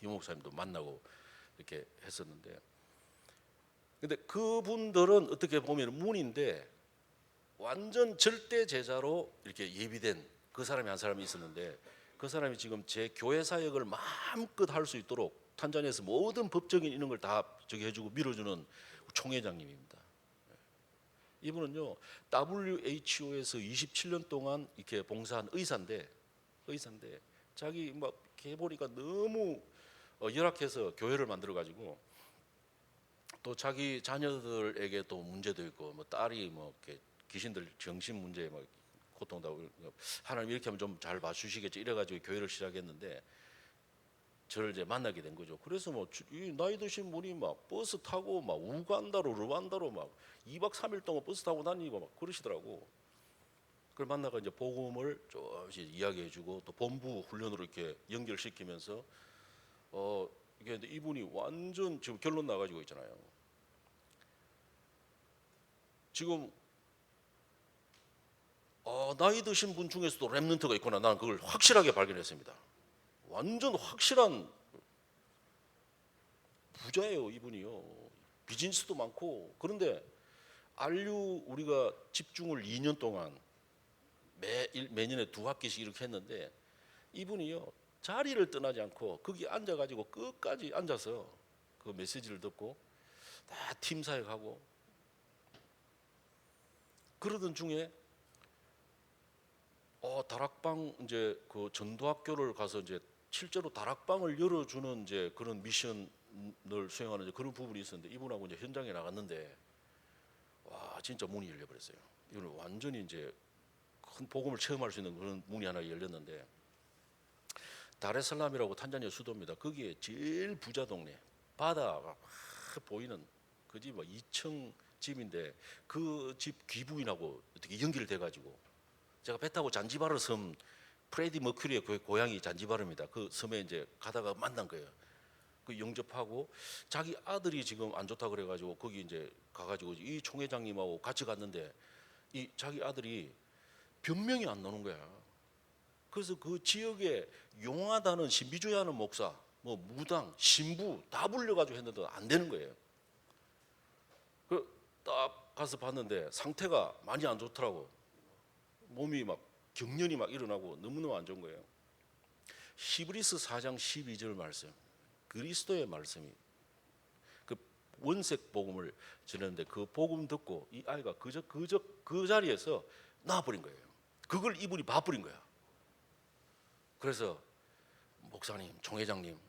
유 목사님도 만나고 이렇게 했었는데, 근데 그분들은 어떻게 보면 문인데 완전 절대 제자로 이렇게 예비된 그 사람이 한 사람이 있었는데 그 사람이 지금 제 교회 사역을 마음껏 할 수 있도록 탄자니아에서 모든 법적인 이런 걸 다 해주고 밀어주는 총회장님입니다. 이분은요 WHO에서 27년 동안 이렇게 봉사한 의사인데 자기 막 이렇게 보니까 너무 열악해서 교회를 만들어 가지고 또 자기 자녀들에게 또 문제도 있고 뭐 딸이 뭐 이렇게 귀신들 정신 문제에 막 고통당하고 하나님 이렇게 하면 좀 잘 봐주시겠지 이래가지고 교회를 시작했는데 저를 이제 만나게 된 거죠. 그래서 뭐 이 나이 드신 분이 막 버스 타고 막 우간다로 르완다로 막 2박 3일 동안 버스 타고 다니고 막 그러시더라고. 그걸 만나가 이제 복음을 조금씩 이야기해주고 또 본부 훈련으로 이렇게 연결시키면서 이게 이분이 완전 지금 결론 나가지고 있잖아요. 지금 나이 드신 분 중에서도 렘넌트가 있구나. 나는 그걸 확실하게 발견했습니다. 완전 확실한 부자예요, 이분이요. 비즈니스도 많고. 그런데 안류 우리가 집중을 2년 동안 매년에 2학기씩 이렇게 했는데 이분이요 자리를 떠나지 않고 거기 앉아가지고 끝까지 앉아서 그 메시지를 듣고 다 팀 사역하고 그러던 중에 다락방 이제 그 전도학교를 가서 이제 실제로 다락방을 열어주는 이제 그런 미션을 수행하는 이제 그런 부분이 있었는데 이분하고 이제 현장에 나갔는데 와 진짜 문이 열려버렸어요. 이분은 완전히 이제 큰 복음을 체험할 수 있는 그런 문이 하나 열렸는데 다레살람이라고 탄자니아 수도입니다. 거기에 제일 부자 동네 바다가 막 보이는 그 집 2층 집인데 그 집 귀부인하고 어떻게 연결돼 가지고 제가 배 타고 잔지바르 섬 프레디 머큐리의 고향이 잔지바르입니다. 그 섬에 이제 가다가 만난 거예요. 그 영접하고 자기 아들이 지금 안 좋다 그래가지고 거기 이제 가가지고 이 총회장님하고 같이 갔는데 이 자기 아들이 변명이 안 나오는 거야. 그래서 그 지역에 용하다는 신비주의하는 목사, 뭐 무당, 신부 다 불려가지고 했는데 안 되는 거예요. 그 딱 가서 봤는데 상태가 많이 안 좋더라고. 몸이 막 경련이 막 일어나고 너무너무 안 좋은 거예요. 히브리서 4장 12절 말씀, 그리스도의 말씀이 그 원색 복음을 전했는데 그 복음 듣고 이 아이가 그 자리에서 나와버린 거예요. 그걸 이분이 봐버린 거야. 그래서 목사님, 총회장님,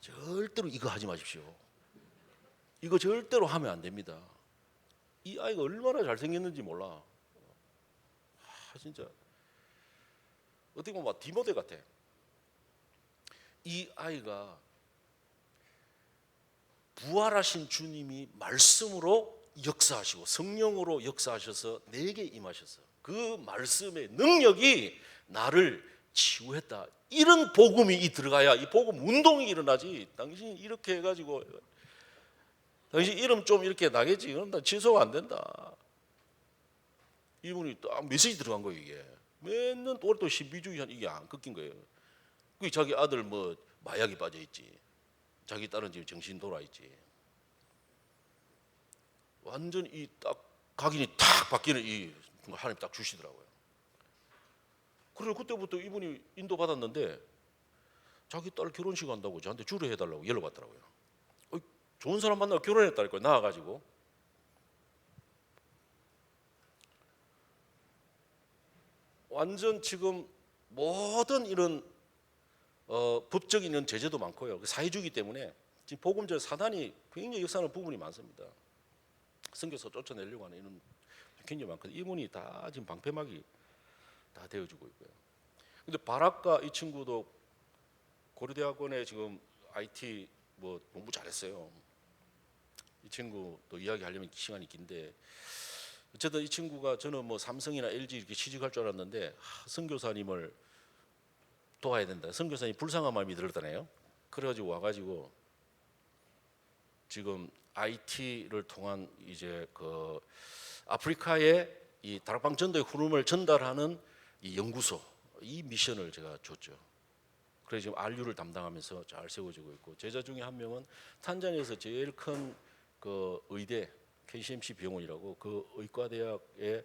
절대로 이거 하지 마십시오. 이거 절대로 하면 안 됩니다. 이 아이가 얼마나 잘생겼는지 몰라. 진짜 어떻게 보면 막 디모데 같아. 이 아이가 부활하신 주님이 말씀으로 역사하시고 성령으로 역사하셔서 내게 임하셔서 그 말씀의 능력이 나를 치유했다. 이런 복음이 들어가야 이 복음 운동이 일어나지. 당신이 이렇게 해가지고 당신 이름 좀 이렇게 나겠지. 그럼 다 취소가 안 된다. 이분이 딱 메시지 들어간 거예요. 이게 맨날 또 신비주의 이게 안 꺾인 거예요. 그 자기 아들 뭐 마약이 빠져 있지. 자기 딸은 지금 정신 돌아 있지. 완전 이 딱 각인이 탁 바뀌는 이 하나님 딱 주시더라고요. 그래서 그때부터 이분이 인도 받았는데 자기 딸 결혼식 한다고 저한테 주례 해달라고 연락 받더라고요. 좋은 사람 만나고 결혼했다니까 나와가지고. 완전 지금 모든 이런 법적인 이런 제재도 많고요. 사회주의이기 때문에 지금 복음적 사단이 굉장히 역사하는 부분이 많습니다. 선교사 쫓아내려고 하는 이런 굉장히 많거든요. 이분이 다 지금 방패막이 다 되어주고 있고요. 근데 바락과 이 친구도 고려대학원에 지금 IT 뭐 공부 잘했어요. 이 친구도 이야기하려면 시간이 긴데 어쨌든 이 친구가 저는 뭐 삼성이나 LG 이렇게 취직할 줄 알았는데 선교사님을 도와야 된다. 선교사님 불쌍한 마음이 들었다네요. 그래가지고 와가지고 지금 IT를 통한 이제 그 아프리카에 이 다락방 전도의 흐름을 전달하는 이 연구소 이 미션을 제가 줬죠. 그래서 지금 RU를 담당하면서 잘 세워지고 있고 제자 중에 한 명은 탄자니아에서 제일 큰 그 의대 KCMC 병원이라고 그 의과대학에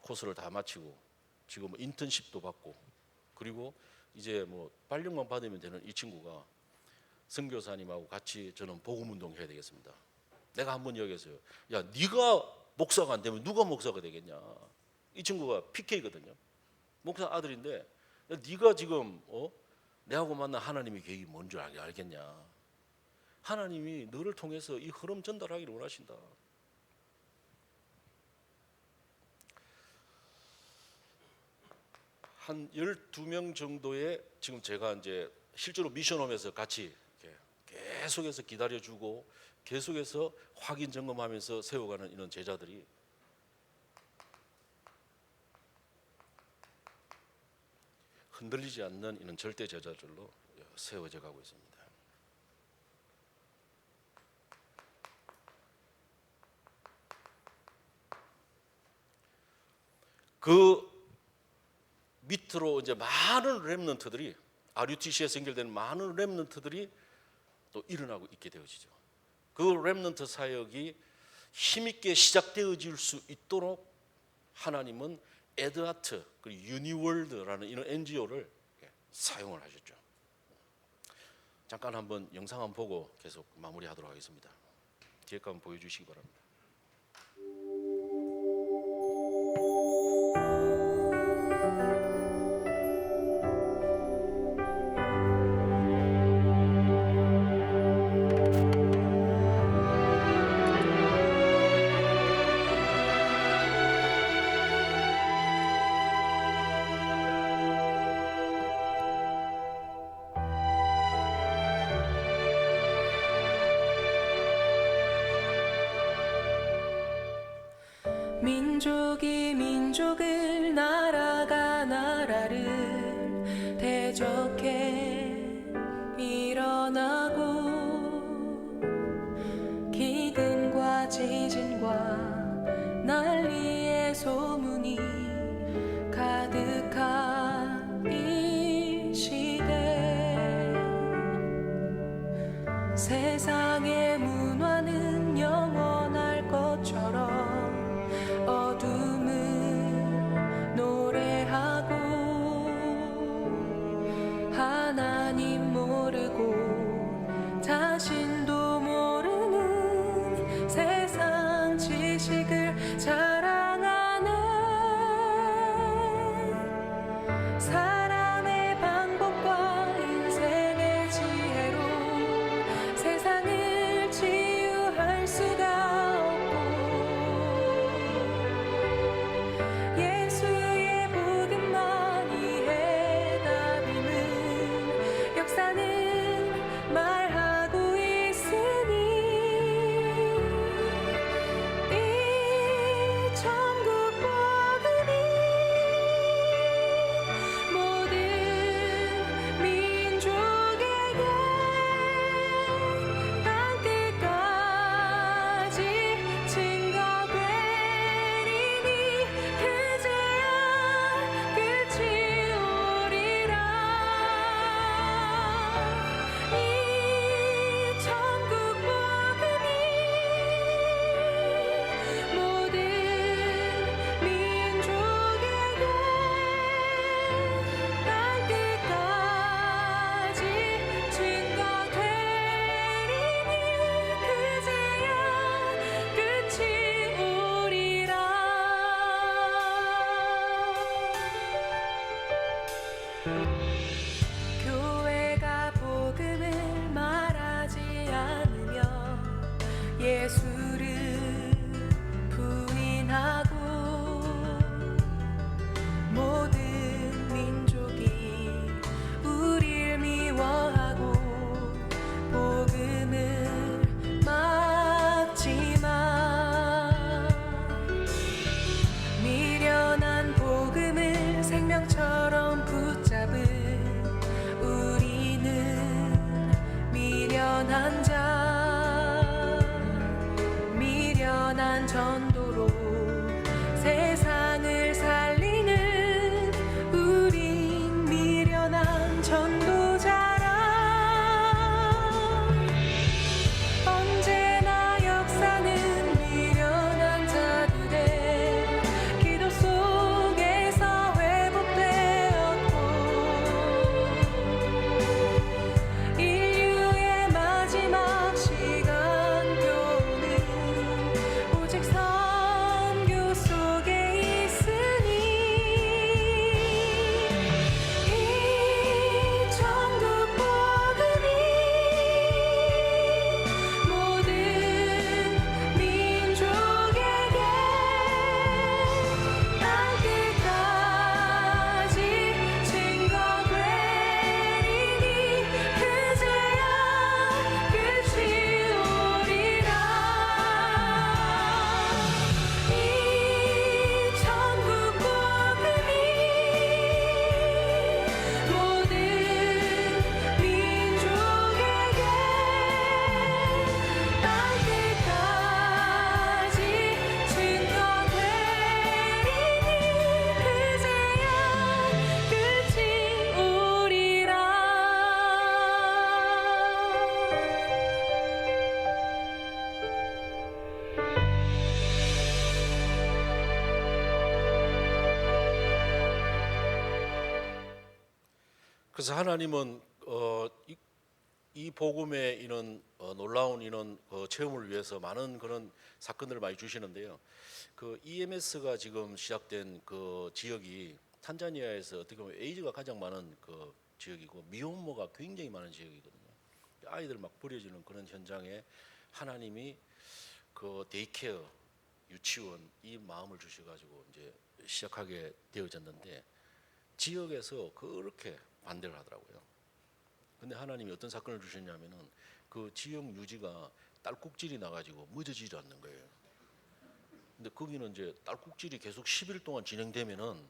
코스를 다 마치고 지금 인턴십도 받고 그리고 이제 뭐 발령만 받으면 되는 이 친구가 선교사님하고 같이 저는 복음운동 해야 되겠습니다. 내가 한번 이야기했어요. 야, 네가 목사가 안 되면 누가 목사가 되겠냐. 이 친구가 PK거든요. 목사 아들인데 야, 네가 지금 내하고 만난 하나님의 계획이 뭔지 알겠냐. 하나님이 너를 통해서 이 흐름 전달하기를 원하신다. 한 12명 정도의 지금 제가 이제 실제로 미션홈에서 같이 계속해서 기다려주고 계속해서 확인 점검하면서 세워가는 이런 제자들이 흔들리지 않는 이런 절대 제자들로 세워져 가고 있습니다. 그 밑으로 이제 많은 렘넌트들이 RUTC에서 연결되는 많은 렘넌트들이 또 일어나고 있게 되어지죠. 그 렘넌트 사역이 힘있게 시작되어질 수 있도록 하나님은 에드하트 그리고 유니월드라는 이런 NGO를 사용을 하셨죠. 잠깐 한번 영상 한번 보고 계속 마무리하도록 하겠습니다. 뒤에 거 한번 보여주시기 바랍니다. 민족이 민족을 나라가 나라를 대적해 일어나고 기근과 지진과 난리의 소문이 가득한 이 시대 세상의 문화는 영원할 것처럼 어둠을 노래하고 하나님 모르고 자신도 모르는 세상 지식을 자랑하네. 사람의 방법과 인생의 지혜로 미련한 자 미련한 전도로 세상을 살리는 우린 미련한 전도자라. 언제나 역사는 미련한 자들의 기도 속에서 회복되었고 인류의 마지막 시간표는 오직 선교 속에 있으니 이 천국 복음이 모든 민족에게 땅끝까지 증거되리니 그제야 끝이 오리라. 이 천국 복음이 모든 민족에게 땅끝까지 그래서 하나님은 이 복음의 이런 놀라운 이런 체험을 위해서 많은 그런 사건들을 많이 주시는데요. 그 EMS가 지금 시작된 그 지역이 탄자니아에서 어떻게 보면 에이즈가 가장 많은 그 지역이고 미혼모가 굉장히 많은 지역이거든요. 아이들 막 버려지는 그런 현장에 하나님이 그 데이케어 유치원 이 마음을 주셔가지고 이제 시작하게 되어졌는데 지역에서 그렇게 반대를 하더라고요. 근데 하나님이 어떤 사건을 주셨냐면은 그 지역 유지가 딸꾹질이 나가지고 멎어지지 않는 거예요. 근데 거기는 이제 딸꾹질이 계속 10일 동안 진행되면은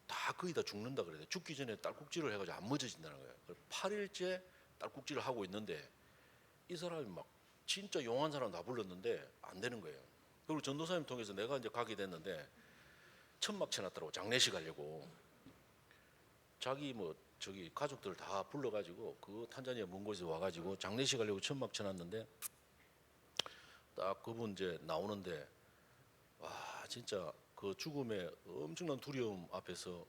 다 거의 다 죽는다 그래요. 죽기 전에 딸꾹질을 해가지고 안 멎어진다는 거예요. 8일째 딸꾹질을 하고 있는데 이 사람이 막 진짜 용한 사람 다 불렀는데 안 되는 거예요. 그리고 전도사님 통해서 내가 이제 가게 됐는데 천막 쳐놨더라고. 장례식 하려고. 자기 뭐 저기 가족들 다 불러가지고 그 탄자니아 먼 곳에서 와가지고 장례식 하려고 천막 쳐놨는데 딱 그분 이제 나오는데 와 진짜 그 죽음의 엄청난 두려움 앞에서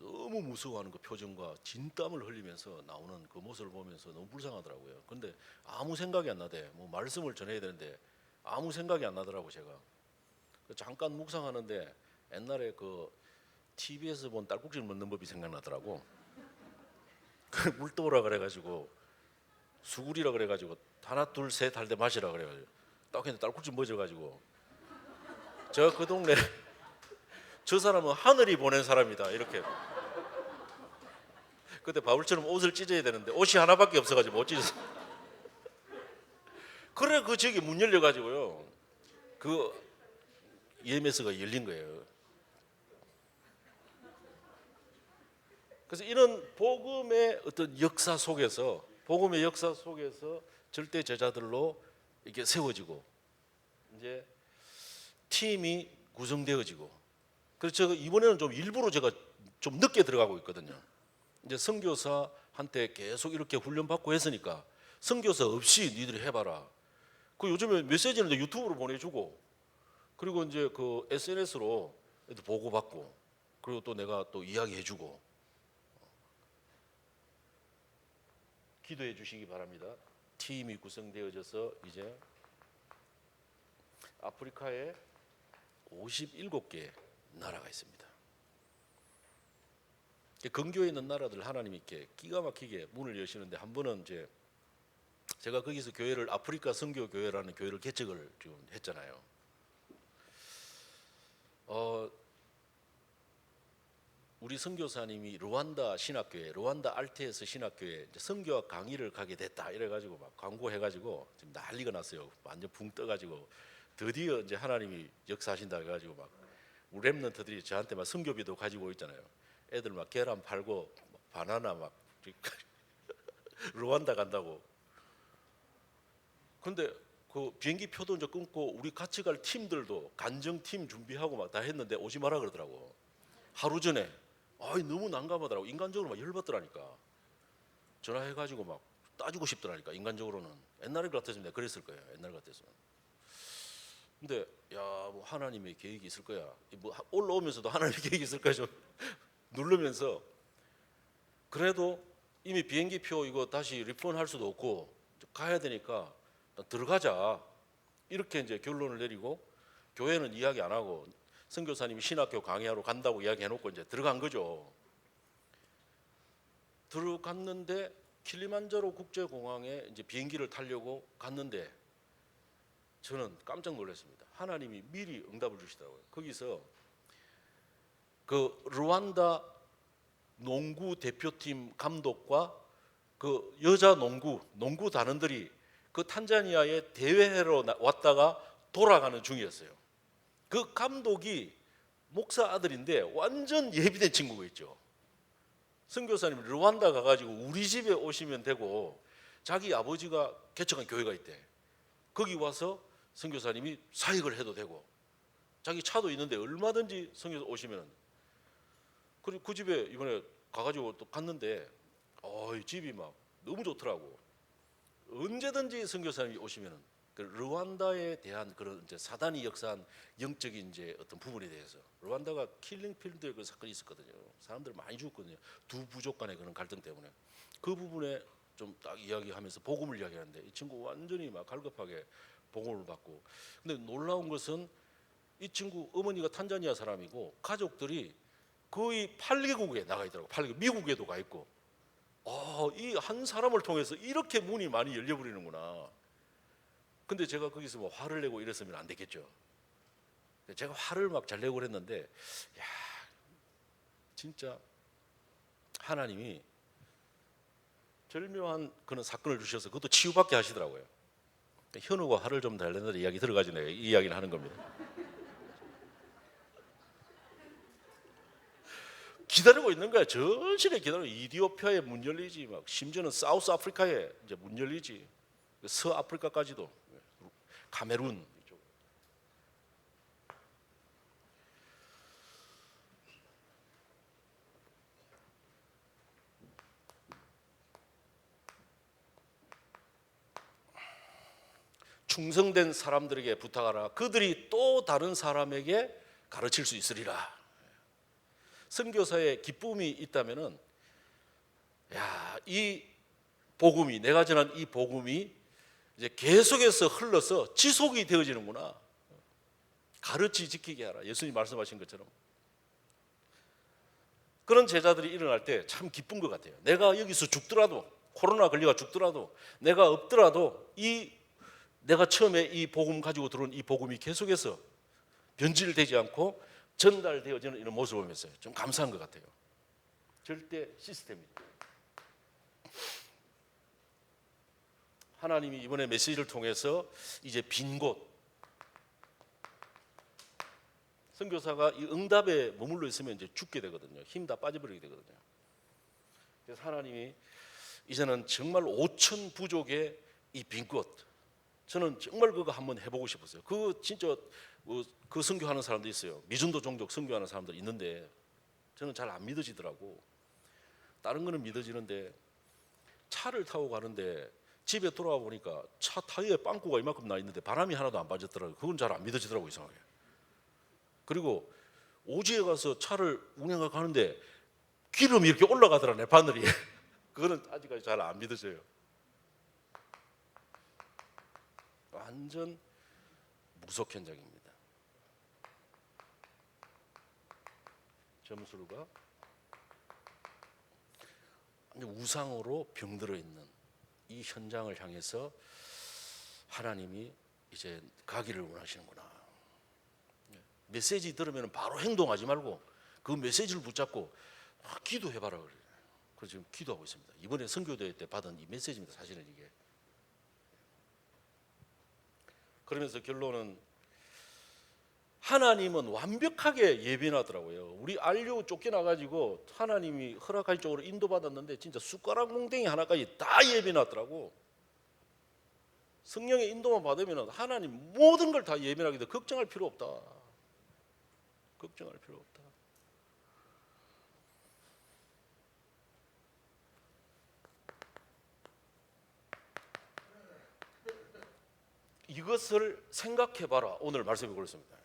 너무 무서워하는 그 표정과 진땀을 흘리면서 나오는 그 모습을 보면서 너무 불쌍하더라고요. 근데 아무 생각이 안 나대. 뭐 말씀을 전해야 되는데 아무 생각이 안 나더라고 제가. 잠깐 묵상하는데 옛날에 그 TV에서 본 딸꾹질 먹는 법이 생각나더라고. 물 떠오라 그래가지고 수구리라 그래가지고 하나 둘 셋 할 때 마시라 그래가지고 딱 했는데 딸꾹질 먹어가지고 제가 그 동네 저 사람은 하늘이 보낸 사람이다 이렇게. 그때 바울처럼 옷을 찢어야 되는데 옷이 하나밖에 없어가지고 못 찢었어. 그래 그 저기 문 열려가지고요 그 EMS가 열린 거예요. 그래서 이런 복음의 어떤 역사 속에서 절대 제자들로 이렇게 세워지고 이제 팀이 구성되어지고 그래서 제가 이번에는 좀 일부러 제가 좀 늦게 들어가고 있거든요. 이제 선교사한테 계속 이렇게 훈련받고 했으니까 선교사 없이 니들이 해봐라. 그 요즘에 메시지는 유튜브로 보내주고 그리고 이제 그 SNS로 보고받고 그리고 또 내가 또 이야기해주고 기도해 주시기 바랍니다. 팀이 구성되어져서 이제 아프리카에 57개 나라가 있습니다. 근교에 있는 나라들 하나님이 이렇게 기가 막히게 문을 여시는데 한 번은 이제 제가 거기서 교회를 아프리카 선교 교회라는 교회를 개척을 지금 했잖아요. 우리 선교사님이 루안다 신학교에 루안다 알테스 신학교에 선교학 강의를 가게 됐다 이래가지고 막 광고해가지고 지금 난리가 났어요. 완전 붕 떠가지고 드디어 이제 하나님이 역사하신다 해가지고 막 우리 랩런트들이 저한테 막 선교비도 가지고 있잖아요. 애들 막 계란 팔고 막 바나나 막 루안다 간다고 근데 그 비행기 표도 이제 끊고 우리 같이 갈 팀들도 간정팀 준비하고 막 다 했는데 오지 마라 그러더라고. 하루 전에. 아이 너무 난감하더라고. 인간적으로 막 열받더라니까. 전화해가지고 막 따지고 싶더라니까. 인간적으로는 옛날에 같았으면 내가 그랬을 거예요. 옛날 같았으면. 근데 야뭐 하나님의 계획이 있을 거야. 뭐 올라오면서도 하나님의 계획이 있을 거야 좀 누르면서. 그래도 이미 비행기 표 이거 다시 리펀할 수도 없고 가야 되니까 들어가자 이렇게 이제 결론을 내리고 교회는 이야기 안 하고 선교사님이 신학교 강의하러 간다고 이야기해놓고 이제 들어간 거죠. 들어갔는데 킬리만자로 국제공항에 이제 비행기를 타려고 갔는데 저는 깜짝 놀랐습니다. 하나님이 미리 응답을 주시더라고요. 거기서 그 르완다 농구 대표팀 감독과 그 여자 농구 단원들이 그 탄자니아에 대회하러 왔다가 돌아가는 중이었어요. 그 감독이 목사 아들인데 완전 예비된 친구가 있죠. 선교사님 르완다 가가지고 우리 집에 오시면 되고 자기 아버지가 개척한 교회가 있대. 거기 와서 선교사님이 사역을 해도 되고 자기 차도 있는데 얼마든지 선교사 오시면. 그리고 그 집에 이번에 가가지고 또 갔는데 집이 막 너무 좋더라고. 언제든지 선교사님이 오시면은 그 르완다에 대한 그런 이제 사단이 역사한 영적인 이제 어떤 부분에 대해서 르완다가 킬링필드 그 사건이 있었거든요. 사람들 많이 죽었거든요. 두 부족 간의 그런 갈등 때문에 그 부분에 좀 딱 이야기하면서 복음을 이야기하는데 이 친구 완전히 막 갈급하게 복음을 받고. 근데 놀라운 것은 이 친구 어머니가 탄자니아 사람이고 가족들이 거의 8개국에 나가 있더라고. 8개국 미국에도 가 있고. 이 한 사람을 통해서 이렇게 문이 많이 열려버리는구나. 근데 제가 거기서 뭐 화를 내고 이랬으면 안 되겠죠. 제가 화를 막 잘 내고 그랬는데, 야, 진짜 하나님이 절묘한 그런 사건을 주셔서 그것도 치유받게 하시더라고요. 현우가 화를 좀 잘 내는 이야기 들어가지 내가 이 이야기를 하는 겁니다. 기다리고 있는 거야. 전신에 기다리고. 이디오피아에 문 열리지, 막 심지어는 사우스 아프리카에 이제 문 열리지, 서아프리카까지도, 카메룬 이쪽. 충성된 사람들에게 부탁하라. 그들이 또 다른 사람에게 가르칠 수 있으리라. 선교사의 기쁨이 있다면은, 야, 이 복음이, 내가 전한 이 복음이 이제 계속해서 흘러서 지속이 되어지는구나. 가르치 지키게 하라. 예수님 말씀하신 것처럼. 그런 제자들이 일어날 때 참 기쁜 것 같아요. 내가 여기서 죽더라도, 코로나 걸려가 죽더라도, 내가 없더라도 내가 처음에 이 복음 가지고 들어온 이 복음이 계속해서 변질되지 않고 전달되어지는 이런 모습을 보면서 좀 감사한 것 같아요. 절대 시스템입니다. 하나님이 이번에 메시지를 통해서 이제 빈 곳, 선교사가 이 응답에 머물러 있으면 이제 죽게 되거든요. 힘 다 빠져버리게 되거든요. 그래서 하나님이 이제는 정말 5천 부족의 이 빈 곳, 저는 정말 그거 한번 해보고 싶었어요. 그 진짜 그 선교하는 사람도 있어요. 미전도 종족 선교하는 사람들 있는데 저는 잘 안 믿어지더라고. 다른 거는 믿어지는데 차를 타고 가는데 집에 돌아와 보니까 차 타이어에 빵꾸가 이만큼 나 있는데 바람이 하나도 안 빠졌더라고요. 그건 잘 안 믿어지더라고, 이상하게. 그리고 오지에 가서 차를 운행하고 가는데 기름이 이렇게 올라가더라, 내 바늘이. 그거는 아직까지 잘 안 믿어져요. 완전 무속 현장입니다. 점술가 우상으로 병들어 있는 이 현장을 향해서 하나님이 이제 가기를 원하시는구나. 메시지 들으면 바로 행동하지 말고 그 메시지를 붙잡고 기도해봐라 그래요. 그래서 지금 기도하고 있습니다. 이번에 선교대회 때 받은 이 메시지입니다. 사실은 이게. 그러면서 결론은 하나님은 완벽하게 예비하더라고요. 우리 알류 쫓겨나가지고 하나님이 허락할 쪽으로 인도받았는데 진짜 숟가락 몽댕이 하나까지 다 예비놨더라고. 성령의 인도만 받으면 하나님 모든 걸 다 예민하게 돼. 걱정할 필요 없다. 걱정할 필요 없다. 이것을 생각해봐라. 오늘 말씀해 보겠습니다.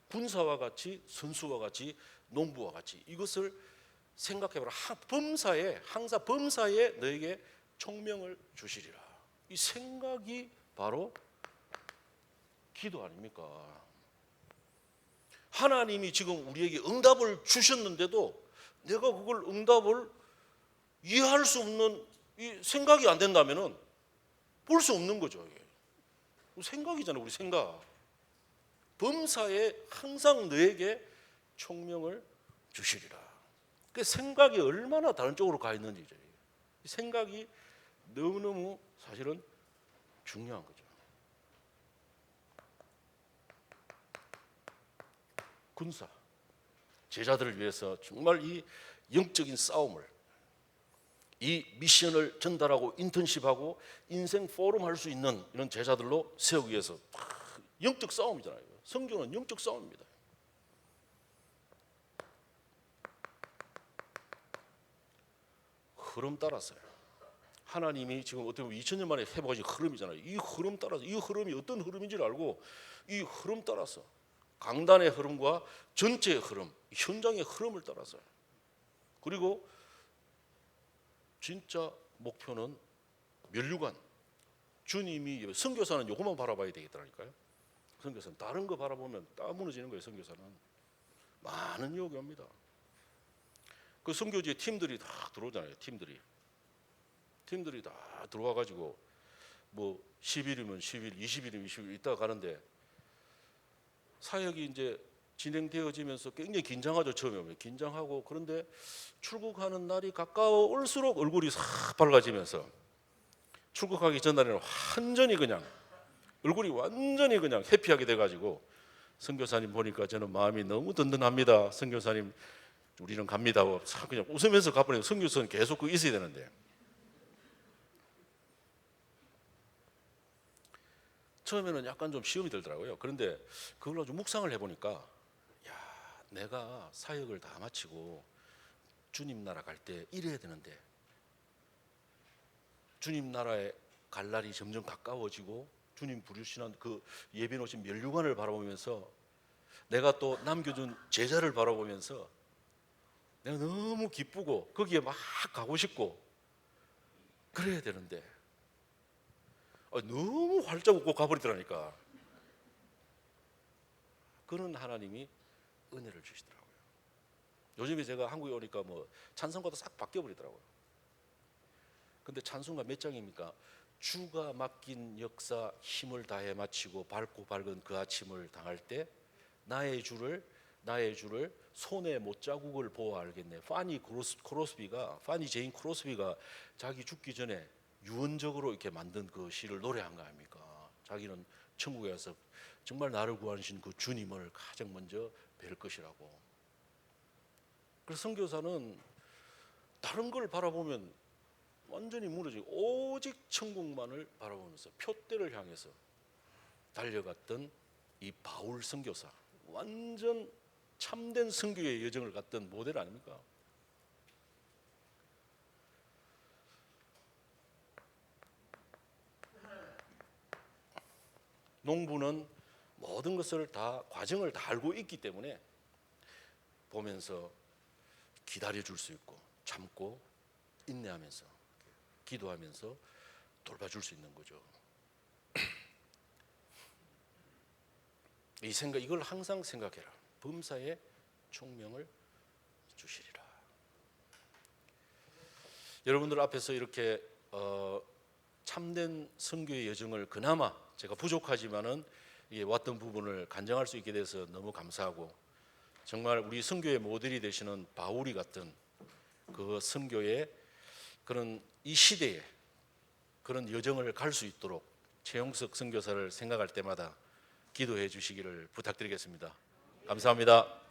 군사와 같이, 선수와 같이, 농부와 같이 이것을 생각해봐라. 항상 범사에 너에게 총명을 주시리라. 이 생각이 바로 기도 아닙니까? 하나님이 지금 우리에게 응답을 주셨는데도 내가 그걸 응답을 이해할 수 없는 이 생각이 안 된다면은 볼 수 없는 거죠. 이게. 생각이잖아요, 우리 생각. 범사에 항상 너에게 총명을 주시리라. 그 생각이 얼마나 다른 쪽으로 가 있는지, 생각이 너무너무 사실은 중요한 거죠. 군사, 제자들을 위해서 정말 이 영적인 싸움을, 이 미션을 전달하고 인턴십하고 인생 포럼 할 수 있는 이런 제자들로 세우기 위해서 영적 싸움이잖아요. 성경은 영적 싸움입니다. 흐름 따라서요. 하나님이 지금 어떻게 보면 2000년 만에 회복하신 흐름이잖아요. 이 흐름 따라서, 이 흐름이 어떤 흐름인지를 알고 이 흐름 따라서 강단의 흐름과 전체의 흐름, 현장의 흐름을 따라서, 그리고 진짜 목표는 면류관. 주님이, 선교사는 요것만 바라봐야 되겠다니까요. 선교사는 다른 거 바라보면 딱 무너지는 거예요. 선교사는 많은 요구합니다. 그 선교지에 팀들이 다 들어오잖아요. 팀들이 다 들어와 가지고 뭐 10일이면 10일, 20일이면 20일 있다가 가는데 사역이 이제 진행되어지면서 굉장히 긴장하죠. 처음에 오면 긴장하고, 그런데 출국하는 날이 가까워올수록 얼굴이 싹 밝아지면서 출국하기 전날에는 얼굴이 완전히 그냥 해피하게 돼가지고 선교사님 보니까 저는 마음이 너무 든든합니다. 선교사님 우리는 갑니다. 그냥 웃으면서 가버리고, 선교사는 계속 그 있어야 되는데. 처음에는 약간 좀 시험이 들더라고요. 그런데 그걸 아주 묵상을 해보니까, 내가 사역을 다 마치고 주님 나라 갈 때 이래야 되는데, 주님 나라에 갈 날이 점점 가까워지고 주님 부르시는 그 예비 놓으신 면류관을 바라보면서, 내가 또 남겨준 제자를 바라보면서 내가 너무 기쁘고 거기에 막 가고 싶고 그래야 되는데 너무 활짝 웃고 가버리더라니까. 그런 하나님이 은혜를 주시더라고요. 요즘에 제가 한국에 오니까 뭐 찬송가도 싹 바뀌어버리더라고요. 근데 찬송가 몇 장입니까? 주가 맡긴 역사 힘을 다해 마치고 밝고 밝은 그 아침을 당할 때 나의 주를 손에 못자국을 보아 알겠네. 파니 제인 크로스비가 자기 죽기 전에 유언적으로 이렇게 만든 그 시를 노래한 거 아닙니까? 자기는 천국에 가서 정말 나를 구하신 그 주님을 가장 먼저 뵐 것이라고. 그래서 선교사는 다른 걸 바라보면 완전히 무너지고 오직 천국만을 바라보면서 표대를 향해서 달려갔던 이 바울 선교사, 완전 참된 선교의 여정을 갔던 모델 아닙니까? 농부는 모든 것을 다, 과정을 다 알고 있기 때문에 보면서 기다려줄 수 있고 참고 인내하면서 기도하면서 돌봐줄 수 있는 거죠. 이걸 항상 생각해라. 범사에 총명을 주시리라. 여러분들 앞에서 이렇게 참된 선교의 여정을 그나마 제가 부족하지만은 왔던 부분을 간증할 수 있게 돼서 너무 감사하고, 정말 우리 선교의 모델이 되시는 바울이 같은 그 선교의 그런 이 시대에 그런 여정을 갈 수 있도록 최용석 선교사를 생각할 때마다 기도해 주시기를 부탁드리겠습니다. 감사합니다.